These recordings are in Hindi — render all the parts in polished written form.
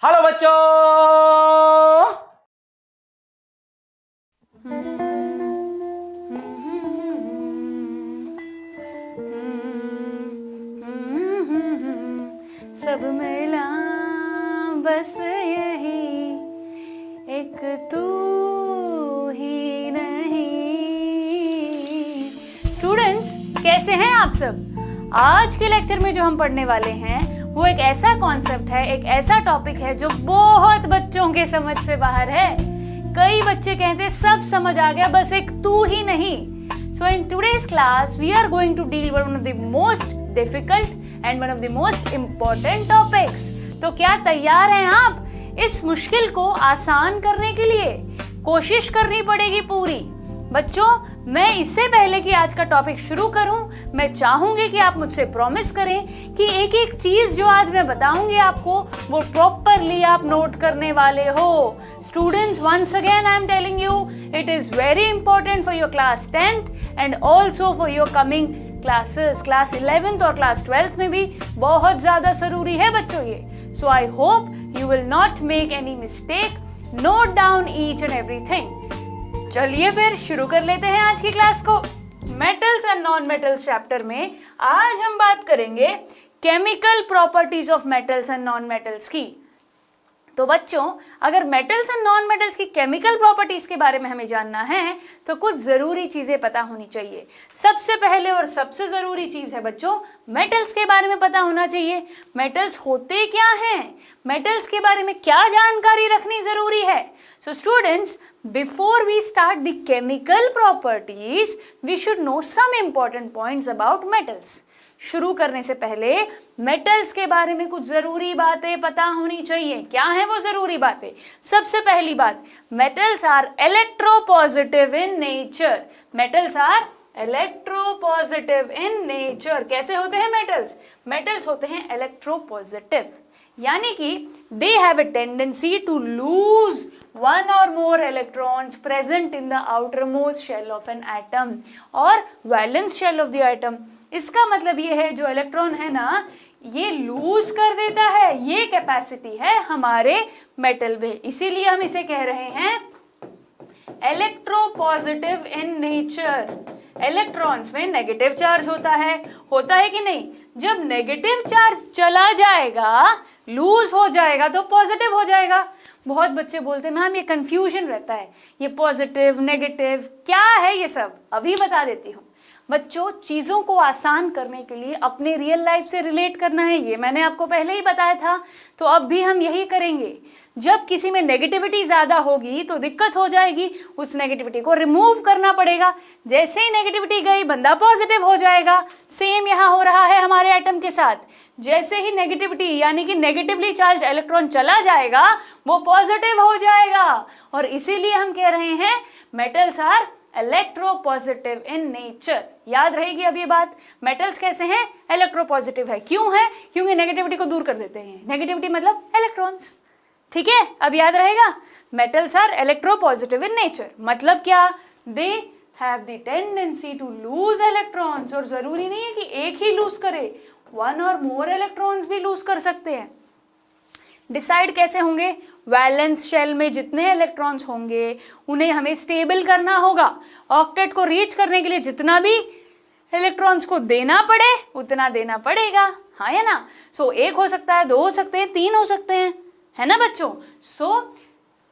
हेलो बच्चों। सब मिला बस यही एक तू ही नहीं। स्टूडेंट्स, कैसे हैं आप सब? आज के लेक्चर में जो हम पढ़ने वाले हैं वो एक ऐसा कॉन्सेप्ट है, एक ऐसा टॉपिक है जो बहुत बच्चों के समझ से बाहर है। कई बच्चे कहते हैं सब समझ आ गया, बस एक तू ही नहीं। So in today's class we are going to deal with one of the most difficult and one of the most important topics. तो क्या तैयार हैं आप इस मुश्किल को आसान करने के लिए? कोशिश करनी पड़ेगी पूरी। बच्चों, मैं इससे पहले कि आज का टॉपिक शुरू करूं, मैं चाहूंगी कि आप मुझसे प्रॉमिस करें कि एक एक चीज जो आज मैं बताऊंगी आपको वो प्रॉपरली आप नोट करने वाले हो। Students, once again I am telling you, it is very important for your class 10th and also for your coming classes. Class 11th और क्लास 12th में भी बहुत ज्यादा जरूरी है बच्चों ये। So I hope you will not make any mistake. Note down each and everything. चलिए फिर शुरू कर लेते हैं आज की क्लास को। Metals and non metals chapter में आज हम बात करेंगे chemical properties of metals and non metals की। तो बच्चों, अगर मेटल्स एंड नॉन मेटल्स की केमिकल प्रॉपर्टीज के बारे में हमें जानना है तो कुछ जरूरी चीजें पता होनी चाहिए। सबसे पहले और सबसे जरूरी चीज है बच्चों, मेटल्स के बारे में पता होना चाहिए। मेटल्स होते क्या हैं, मेटल्स के बारे में क्या जानकारी रखनी जरूरी है। So students, before we start the chemical properties, we should know some important points about metals. शुरू करने से पहले मेटल्स के बारे में कुछ जरूरी बातें पता होनी चाहिए। क्या है वो जरूरी बातें? सबसे पहली बात, metals are electropositive in nature. Metals are electropositive in nature. कैसे होते हैं मेटल्स? मेटल्स होते हैं इलेक्ट्रोपॉजिटिव, यानी कि they have a tendency to lose one or more electrons present in the outermost shell of an atom or valence shell of the atom. इसका मतलब ये है जो इलेक्ट्रॉन है ना, ये लूज कर देता है, ये कैपेसिटी है हमारे मेटल में, इसीलिए हम इसे कह रहे हैं इलेक्ट्रोपॉजिटिव इन नेचर। इलेक्ट्रॉन्स में नेगेटिव चार्ज होता है कि नहीं? जब नेगेटिव चार्ज चला जाएगा, लूज हो जाएगा, तो पॉजिटिव हो जाएगा। बहुत बच्चे बोलते हैं मैम ये कंफ्यूजन रहता है, ये पॉजिटिव नेगेटिव क्या है ये सब? अभी बता देती हूँ। बच्चों, चीज़ों को आसान करने के लिए अपने रियल लाइफ से रिलेट करना है, ये मैंने आपको पहले ही बताया था, तो अब भी हम यही करेंगे। जब किसी में नेगेटिविटी ज़्यादा होगी तो दिक्कत हो जाएगी, उस नेगेटिविटी को रिमूव करना पड़ेगा। जैसे ही नेगेटिविटी गई, बंदा पॉजिटिव हो जाएगा। सेम यहाँ हो रहा है हमारे एटम के साथ। जैसे ही नेगेटिविटी यानी कि नेगेटिवली चार्ज इलेक्ट्रॉन चला जाएगा, वो पॉजिटिव हो जाएगा। और इसीलिए हम कह रहे हैं metals are electropositive in nature. याद रहेगी अब ये बात। मेटल्स कैसे हैं? इलेक्ट्रोपॉजिटिव है। क्यों है? क्योंकि नेगेटिविटी को दूर कर देते हैं। नेगेटिविटी मतलब इलेक्ट्रॉन्स। ठीक है, अब याद रहेगा। Metals are electropositive in nature मतलब क्या? They have the tendency to lose electrons. और जरूरी नहीं है कि एक ही लूज करे, वन और मोर इलेक्ट्रॉन्स भी लूज कर सकते हैं। डिसाइड कैसे होंगे? वैलेंस शेल में जितने इलेक्ट्रॉन्स होंगे उन्हें हमें स्टेबल करना होगा। ऑक्टेट को रीच करने के लिए जितना भी इलेक्ट्रॉन्स को देना पड़े उतना देना पड़ेगा, हाँ या ना? सो एक हो सकता है, दो हो सकते हैं, तीन हो सकते हैं, है ना बच्चों? सो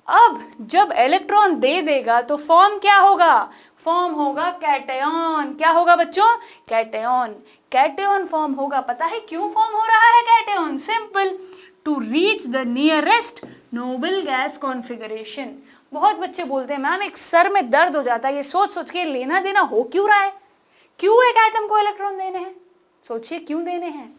अब जब इलेक्ट्रॉन दे देगा तो फॉर्म क्या होगा? फॉर्म होगा कैटआयन। क्या होगा बच्चों? कैटआयन। कैटआयन फॉर्म होगा। पता है क्यों फॉर्म हो रहा है cation? Simple, to reach the nearest noble gas configuration. बहुत बच्चे बोलते हैं मैम एक सर में दर्द हो जाता है ये सोच सोच के, लेना देना हो क्यों रहा है? क्यों एक एटम को इलेक्ट्रॉन देने हैं? सोचिए क्यों देने हैं।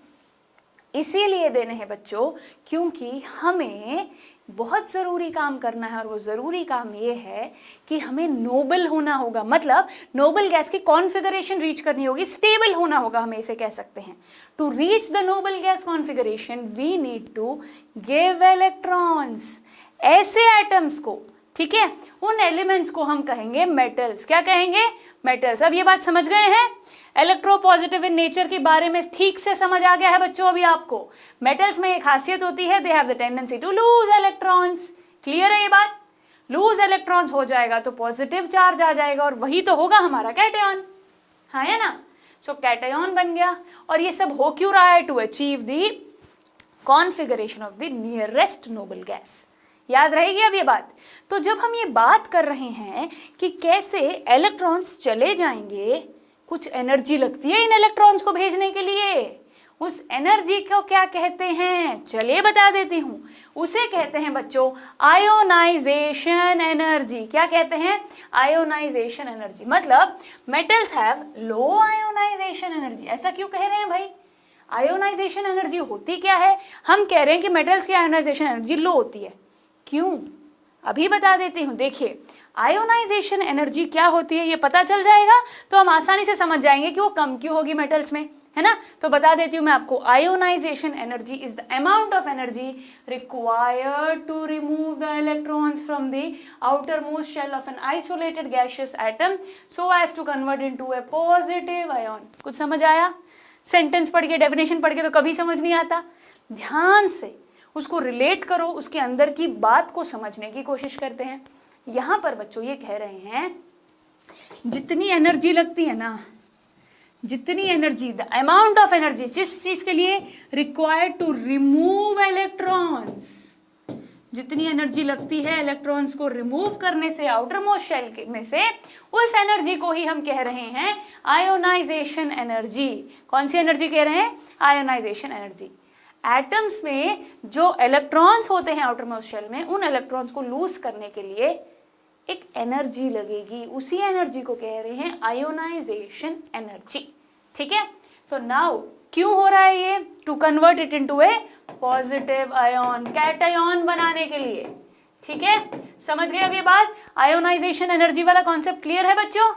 इसीलिए देने हैं बच्चों क्योंकि हमें बहुत ज़रूरी काम करना है, और वो ज़रूरी काम ये है कि हमें नोबल होना होगा। मतलब नोबल गैस की कॉन्फ़िगरेशन रीच करनी होगी, स्टेबल होना होगा, हमें इसे कह सकते हैं। To reach the noble gas configuration we need to give electrons. ऐसे एटम्स को ठीक है, उन एलिमेंट्स को हम कहेंगे मेटल्स। क्या कहेंगे? मेटल्स। अब ये बात समझ गए हैं? इलेक्ट्रोपॉजिटिव इन नेचर के बारे में ठीक से समझ आ गया है बच्चों अभी आपको? मेटल्स में एक खासियत होती है, they have the tendency to lose electrons. Clear है ये बात? लूज इलेक्ट्रॉन्स हो जाएगा तो पॉजिटिव चार्ज आ जाएगा और वही तो होगा हमारा कैटायन, हाँ है ना? सो कैटायन बन गया। और ये सब हो क्यों रहा है? To achieve the configuration of the nearest noble gas. याद रहेगी अब ये बात? तो जब हम ये बात कर रहे हैं कि कैसे इलेक्ट्रॉन्स चले जाएंगे, कुछ एनर्जी लगती है इन इलेक्ट्रॉन्स को भेजने के लिए। उस एनर्जी को क्या कहते हैं? चलिए बता देती हूँ। उसे कहते हैं बच्चों आयोनाइजेशन एनर्जी। क्या कहते हैं? Ionisation energy. मतलब metals have low ionisation energy. ऐसा क्यों कह रहे हैं भाई? आयोनाइजेशन एनर्जी होती क्या है? हम कह रहे हैं कि मेटल्स की आयोनाइजेशन एनर्जी लो होती है। क्यों? अभी बता देती हूँ। देखिए, आयोनाइजेशन एनर्जी क्या होती है ये पता चल जाएगा तो हम आसानी से समझ जाएंगे कि वो कम क्यों होगी मेटल्स में, है ना? तो बता देती हूँ मैं आपको। Ionisation energy is the amount of energy required to remove the electrons from the outermost shell of an isolated gaseous atom so as to convert into a positive ion. कुछ समझ आया? सेंटेंस पढ़ के, डेफिनेशन पढ़ के तो कभी समझ नहीं आता। ध्यान से उसको रिलेट करो, उसके अंदर की बात को समझने की कोशिश करते हैं। यहाँ पर बच्चों ये कह रहे हैं जितनी एनर्जी लगती है ना, जितनी energy, the amount of energy, जिस चीज के लिए रिक्वायर्ड टू रिमूव इलेक्ट्रॉन्स, जितनी एनर्जी लगती है इलेक्ट्रॉन्स को रिमूव करने से आउटर मोस्ट शेल में से, उस एनर्जी को ही हम कह रहे हैं आयोनाइजेशन एनर्जी। कौन सी एनर्जी कह रहे हैं? Ionisation energy. एटम्स में जो इलेक्ट्रॉन्स होते हैं आउटर मोस्ट शेल में, उन इलेक्ट्रॉन्स को लूज करने के लिए एक एनर्जी लगेगी, उसी एनर्जी को कह रहे हैं आयोनाइजेशन एनर्जी। ठीक है? तो नाउ क्यों हो रहा है ये? To convert it into a positive ion, cation बनाने के लिए। ठीक है, समझ गए अब ये बात? आयोनाइजेशन एनर्जी वाला कॉन्सेप्ट क्लियर है बच्चों,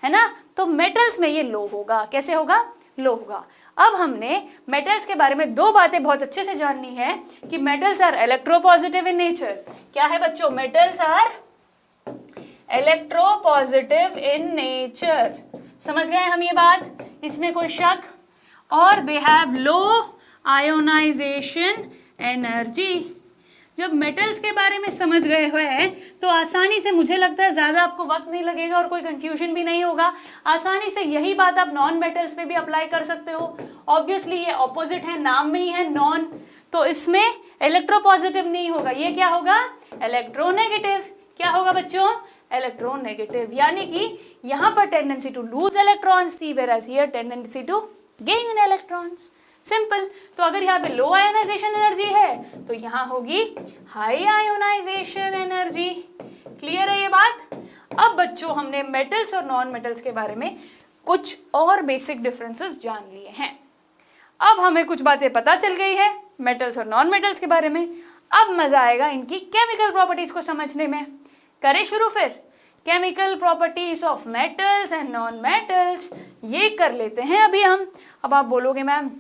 है ना? तो मेटल्स में ये लो होगा। कैसे होगा? लो होगा। अब हमने मेटल्स के बारे में दो बातें बहुत अच्छे से जाननी है कि metals are electropositive in nature. क्या है बच्चों? Metals are electropositive in nature. समझ गए हम ये बात? इसमें कोई शक? और they have low ionisation energy. जब मेटल्स के बारे में समझ गए हुए हैं तो आसानी से, मुझे लगता है ज़्यादा आपको वक्त नहीं लगेगा और कोई कंफ्यूजन भी नहीं होगा। आसानी से यही बात आप नॉन मेटल्स पे भी अप्लाई कर सकते हो। ऑब्वियसली ये ऑपोजिट है, नाम में ही है नॉन, तो इसमें इलेक्ट्रोपॉजिटिव नहीं होगा। ये क्या होगा? इलेक्ट्रोनेगेटिव। क्या होगा बच्चों? इलेक्ट्रोनेगेटिव। यानी कि यहाँ पर टेंडेंसी टू लूज इलेक्ट्रॉन्स थी, whereas here tendency to gain electrons. Simple. तो अगर यहाँ पे लो आयोनाइजेशन एनर्जी है तो यहाँ होगी हाई आयोनाइजेशन एनर्जी। क्लियर है ये बात? अब बच्चों हमने मेटल्स और नॉन मेटल्स के बारे में कुछ और बेसिक डिफरेंसेस जान लिए हैं। अब हमें कुछ बातें पता चल गई है मेटल्स और नॉन मेटल्स के बारे में। अब मजा आएगा इनकी केमिकल प्रॉपर्टीज को समझने में। करें शुरू फिर? Chemical properties of metals and non metals, ये कर लेते हैं अभी हम। अब आप बोलोगे मैम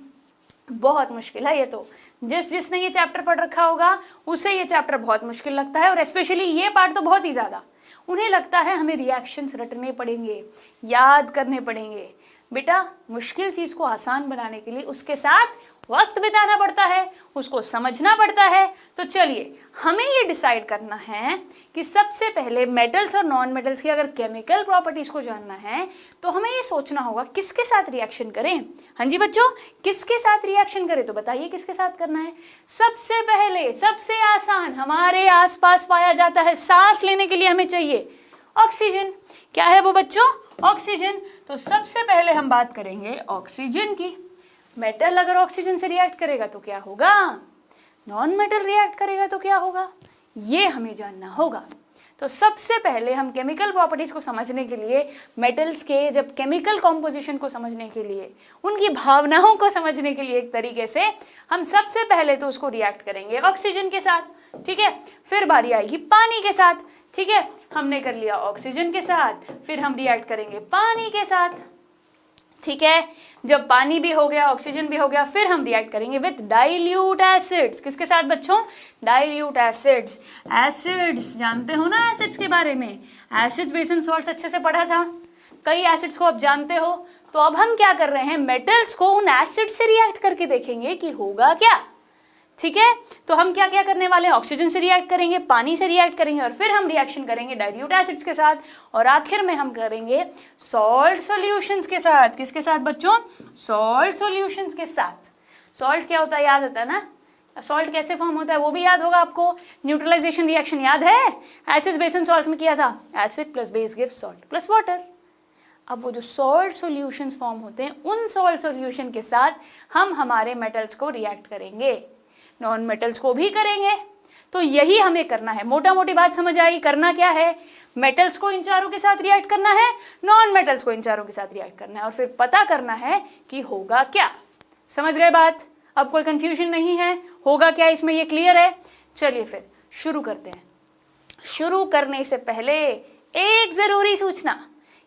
बहुत मुश्किल है ये तो, जिसने ये चैप्टर पढ़ रखा होगा उसे ये चैप्टर बहुत मुश्किल लगता है, और स्पेशली ये पार्ट तो बहुत ही ज़्यादा। उन्हें लगता है हमें रिएक्शंस रटने पड़ेंगे, याद करने पड़ेंगे। बेटा, मुश्किल चीज़ को आसान बनाने के लिए उसके साथ वक्त बिताना पड़ता है, उसको समझना पड़ता है। तो चलिए, हमें ये डिसाइड करना है कि सबसे पहले मेटल्स और नॉन मेटल्स की अगर केमिकल प्रॉपर्टीज़ को जानना है तो हमें ये सोचना होगा किसके साथ रिएक्शन करें। हाँ जी बच्चों, किसके साथ रिएक्शन करें? तो बताइए किसके साथ करना है? सबसे पहले, सबसे आसान, हमारे आसपास पाया जाता है, सांस लेने के लिए हमें चाहिए ऑक्सीजन। क्या है वो बच्चों? ऑक्सीजन। तो सबसे पहले हम बात करेंगे ऑक्सीजन की। मेटल अगर ऑक्सीजन से रिएक्ट करेगा तो क्या होगा? नॉन मेटल रिएक्ट करेगा तो क्या होगा? ये हमें जानना होगा। तो सबसे पहले हम केमिकल प्रॉपर्टीज को समझने के लिए, मेटल्स के जब केमिकल कॉम्पोजिशन को समझने के लिए, उनकी भावनाओं को समझने के लिए एक तरीके से, हम सबसे पहले तो उसको रिएक्ट करेंगे ऑक्सीजन के साथ। ठीक है, फिर बारी आएगी पानी के साथ। ठीक है, हमने कर लिया ऑक्सीजन के साथ, फिर हम रिएक्ट करेंगे पानी के साथ। ठीक है, जब पानी भी हो गया, ऑक्सीजन भी हो गया, फिर हम रिएक्ट करेंगे विथ डाइल्यूट एसिड्स। किसके साथ बच्चों? Dilute acids. एसिड्स जानते हो ना एसिड्स के बारे में, एसिड्स बेस एंड सॉल्ट्स अच्छे से पढ़ा था, कई एसिड्स को आप जानते हो। तो अब हम क्या कर रहे हैं, मेटल्स को उन एसिड से रिएक्ट करके देखेंगे कि होगा क्या। ठीक है, तो हम क्या क्या करने वाले हैं, ऑक्सीजन से रिएक्ट करेंगे, पानी से रिएक्ट करेंगे, और फिर हम रिएक्शन करेंगे डाइल्यूट एसिड्स के साथ, और आखिर में हम करेंगे सॉल्ट सॉल्यूशंस के साथ। किसके साथ बच्चों? सॉल्ट सॉल्यूशंस के साथ। सॉल्ट क्या होता है, याद होता है ना? सॉल्ट कैसे फॉर्म होता है वो भी याद होगा आपको। न्यूट्रलाइजेशन रिएक्शन याद है, एसिड बेस एंड सॉल्ट्स में किया था, acid plus base gives salt plus water. अब वो जो सॉल्ट सॉल्यूशंस फॉर्म होते हैं, उन सॉल्ट सॉल्यूशन के साथ हम हमारे मेटल्स को रिएक्ट करेंगे, नॉन मेटल्स को भी करेंगे। तो यही हमें करना है। मोटा मोटी बात समझ आई, करना क्या है, मेटल्स को इन चारों के साथ रिएक्ट करना है, नॉन मेटल्स को इन चारों के साथ रिएक्ट करना है, और फिर पता करना है कि होगा क्या। समझ गए बात? अब कोई कंफ्यूजन नहीं है, होगा क्या इसमें, ये क्लियर है। चलिए फिर शुरू करते हैं। शुरू करने से पहले एक जरूरी सूचना,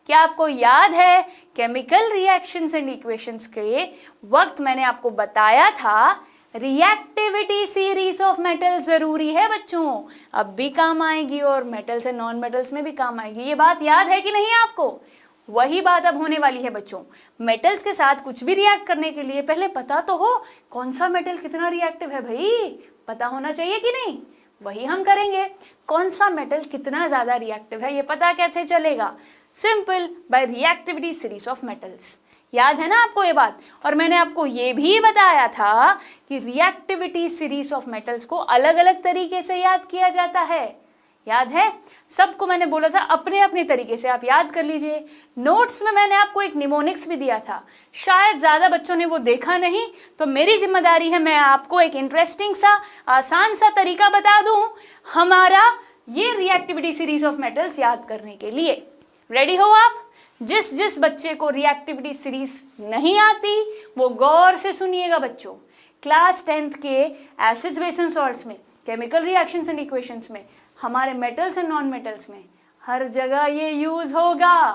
क्या आपको याद है केमिकल रिएक्शंस एंड इक्वेशंस के वक्त मैंने आपको बताया था रिएक्टिविटी सीरीज ऑफ मेटल जरूरी है बच्चों, अब भी काम आएगी और मेटल्स एंड नॉन मेटल्स में भी काम आएगी। ये बात याद है कि नहीं आपको? वही बात अब होने वाली है बच्चों। मेटल्स के साथ कुछ भी रिएक्ट करने के लिए पहले पता तो हो कौन सा मेटल कितना रिएक्टिव है, भाई पता होना चाहिए कि नहीं? वही हम करेंगे, कौन सा मेटल कितना ज्यादा रिएक्टिव है ये पता कैसे चलेगा? Simple, by reactivity series of metals. याद है ना आपको ये बात? और मैंने आपको ये भी बताया था कि रिएक्टिविटी सीरीज ऑफ मेटल्स को अलग अलग तरीके से याद किया जाता है। याद है? सबको मैंने बोला था अपने अपने तरीके से आप याद कर लीजिए। नोट्स में मैंने आपको एक निमोनिक्स भी दिया था, शायद ज्यादा बच्चों ने वो देखा नहीं, तो मेरी जिम्मेदारी है मैं आपको एक इंटरेस्टिंग सा आसान सा तरीका बता दूं हमारा ये रिएक्टिविटी सीरीज ऑफ मेटल्स याद करने के लिए। रेडी हो आप? जिस जिस बच्चे को रिएक्टिविटी सीरीज नहीं आती वो गौर से सुनिएगा बच्चों। क्लास 10th के एसिड्स बेस एंड सॉल्ट्स में, केमिकल रिएक्शंस एंड इक्वेशंस में, हमारे मेटल्स एंड नॉन मेटल्स में हर जगह ये यूज होगा।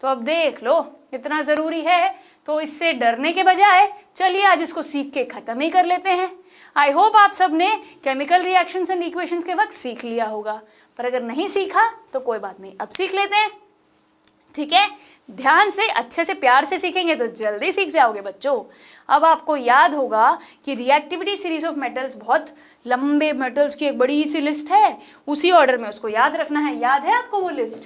तो अब देख लो, इतना जरूरी है तो इससे डरने के बजाय चलिए आज इसको सीख के खत्म ही कर लेते हैं। आई होप आप सब ने केमिकल रिएक्शंस एंड इक्वेशंस के वक्त सीख लिया होगा, पर अगर नहीं सीखा तो कोई बात नहीं, अब सीख लेते हैं। ठीक है, ध्यान से अच्छे से प्यार से सीखेंगे तो जल्दी सीख जाओगे बच्चों। अब आपको याद होगा कि रिएक्टिविटी सीरीज ऑफ मेटल्स बहुत लंबे मेटल्स की एक बड़ी सी लिस्ट है, उसी ऑर्डर में उसको याद रखना है। याद है आपको वो list?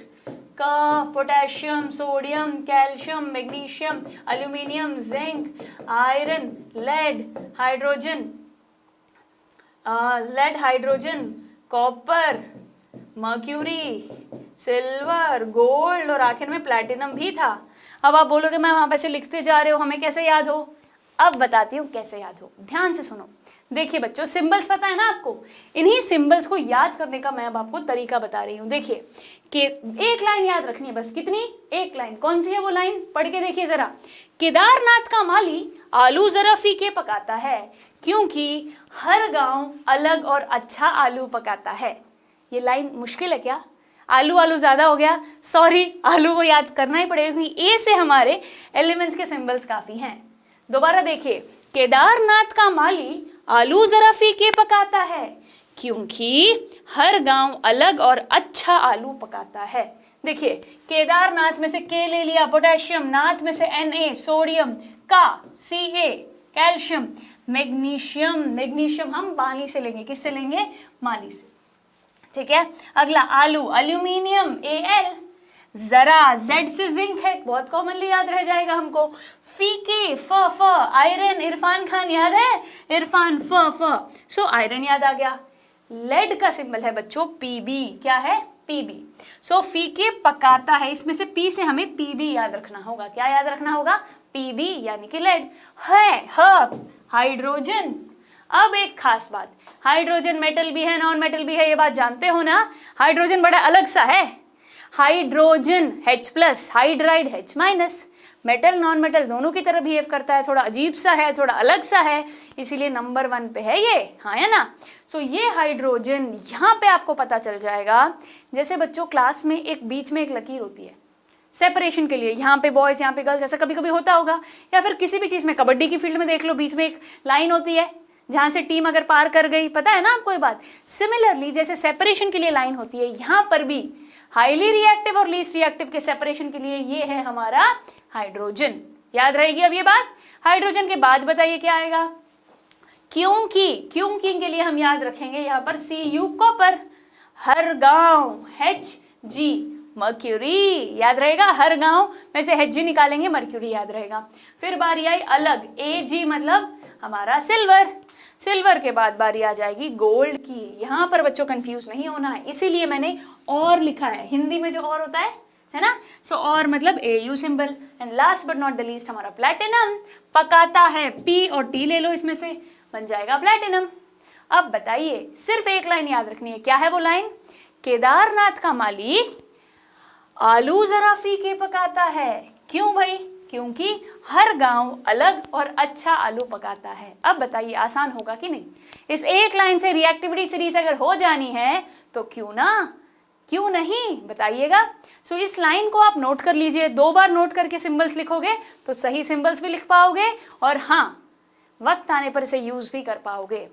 Potassium, sodium, calcium, magnesium, aluminium, zinc, iron, lead, hydrogen, copper, mercury, silver, gold और आखिर में प्लैटिनम भी था। अब आप बोलोगे मैम आप ऐसे लिखते जा रहे हो, हमें कैसे याद हो? अब बताती हूँ कैसे याद हो, ध्यान से सुनो। देखिए बच्चों, सिंबल्स पता है ना आपको, इन्हीं सिंबल्स को याद करने का मैं अब आपको तरीका बता रही हूँ। देखिए कि एक लाइन याद रखनी है बस, कितनी? एक लाइन। कौन सी है वो लाइन? पढ़ के देखिए जरा। केदारनाथ का माली आलू जरा फीके पकाता है, क्योंकि हर गांव अलग और अच्छा आलू पकाता है। ये लाइन मुश्किल है क्या? आलू आलू ज्यादा हो गया, सॉरी, आलू को याद करना ही पड़ेगा क्योंकि ए से हमारे एलिमेंट्स के सिंबल्स काफी हैं। दोबारा देखिए, केदारनाथ का माली आलू जरा फीके पकाता है, क्योंकि हर गांव अलग और अच्छा आलू पकाता है। देखिए, केदारनाथ में से के ले लिया, पोटेशियम, नाथ में से Na, सोडियम, का Ca, कैल्शियम, मैग्नीशियम हम माली से लेंगे। किससे लेंगे? माली से। ठीक है, अगला आलू, एल्यूमिनियम Al, जरा Z से जिंक है, बहुत कॉमनली याद रह जाएगा हमको। फीके फ आयरन, इरफान खान याद है? इरफान फ सो आयरन याद आ गया। लेड का सिंबल है बच्चों Pb, क्या है? Pb। सो फीके पकाता है, इसमें से P से हमें Pb याद रखना होगा। क्या याद रखना होगा? Pb यानी कि लेड है। हाइड्रोजन, अब एक खास बात, हाइड्रोजन मेटल भी है नॉन मेटल भी है, ये बात जानते हो ना? हाइड्रोजन बड़ा अलग सा है, hydrogen H+, hydride H-, metal non metal दोनों की तरह बिहेव करता है, थोड़ा अजीब सा है, थोड़ा अलग सा है, इसीलिए नंबर 1 पे है ये, हाँ है ना? सो ये हाइड्रोजन, यहाँ पे आपको पता चल जाएगा। जैसे बच्चों क्लास में एक बीच में एक लकीर होती है, सेपरेशन के लिए, यहाँ पे बॉयज यहाँ पे गर्ल्स, ऐसा कभी कभी होता होगा, या फिर किसी भी चीज़ में, कबड्डी की फील्ड में देख लो, बीच में एक लाइन होती है जहाँ से टीम अगर पार कर गई, पता है ना आपको ये बात। सिमिलरली जैसे सेपरेशन के लिए लाइन होती है, यहाँ पर भी हाईली रिएक्टिव और लीस्ट रिएक्टिव के सेपरेशन के लिए ये है हमारा हाइड्रोजन। याद रहेगी अब ये बात। हाइड्रोजन के बाद बताइए क्या आएगा, क्योंकि के लिए हम याद रखेंगे यहाँ पर Cu कॉपर, हर गांव Hg मर्क्यूरी, याद रहेगा। हर गांव में से Hg निकालेंगे, मर्क्यूरी याद रहेगा। फिर बारी आई अलग, Ag मतलब हमारा सिल्वर के बाद बारी आ जाएगी गोल्ड की। यहाँ पर बच्चों कंफ्यूज नहीं होना है, इसीलिए मैंने और लिखा है, हिंदी में जो और होता है ना। सो और मतलब Au symbol. And last but not the least हमारा प्लैटिनम पकाता है, P और T ले लो, इसमें से बन जाएगा प्लैटिनम। अब बताइए, सिर्फ एक लाइन याद रखनी है, क्या है वो लाइन, केदारनाथ का माली आलू जरा फीके पकाता है। क्यों भाई, क्योंकि हर गांव अलग और अच्छा आलू पकाता है। अब बताइए आसान होगा कि नहीं। इस एक लाइन से रिएक्टिविटी सीरीज अगर हो जानी है तो क्यों नहीं बताइएगा। सो इस लाइन को आप नोट कर लीजिए, 2 बार नोट करके सिंबल्स लिखोगे तो सही सिंबल्स भी लिख पाओगे, और हाँ वक्त आने पर इसे यूज भी कर पाओगे।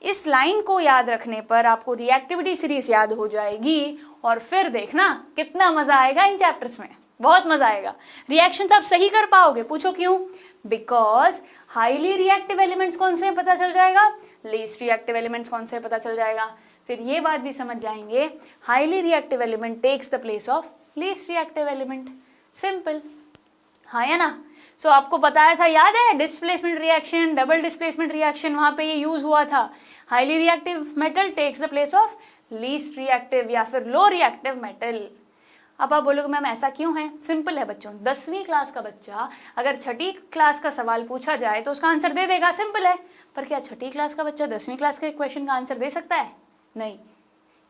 इस लाइन को याद रखने पर आपको रिएक्टिविटी सीरीज याद हो जाएगी, और फिर देखना कितना मजा आएगा इन चैप्टर्स में, बहुत मजा आएगा। रिएक्शंस आप सही कर पाओगे, पूछो क्यों, बिकॉज हाईली रिएक्टिव एलिमेंट्स कौन से पता चल जाएगा, लीस्ट रिएक्टिव एलिमेंट्स कौन से पता चल जाएगा। फिर ये बात भी समझ जाएंगे, highly reactive element takes the place of least reactive element, simple, हाँ या ना। सो आपको बताया था, याद है, displacement reaction, double displacement reaction, वहां पे ये यूज हुआ था। Highly reactive metal takes the place of least reactive या फिर लो रिएक्टिव मेटल। अब आप बोलोगे मैम ऐसा क्यों है, सिंपल है बच्चों, 10वीं क्लास का बच्चा अगर 6ठी क्लास का सवाल पूछा जाए तो उसका आंसर दे देगा, सिंपल है। पर क्या 6ठी क्लास का बच्चा 10वीं क्लास के क्वेश्चन का आंसर दे सकता है, नहीं,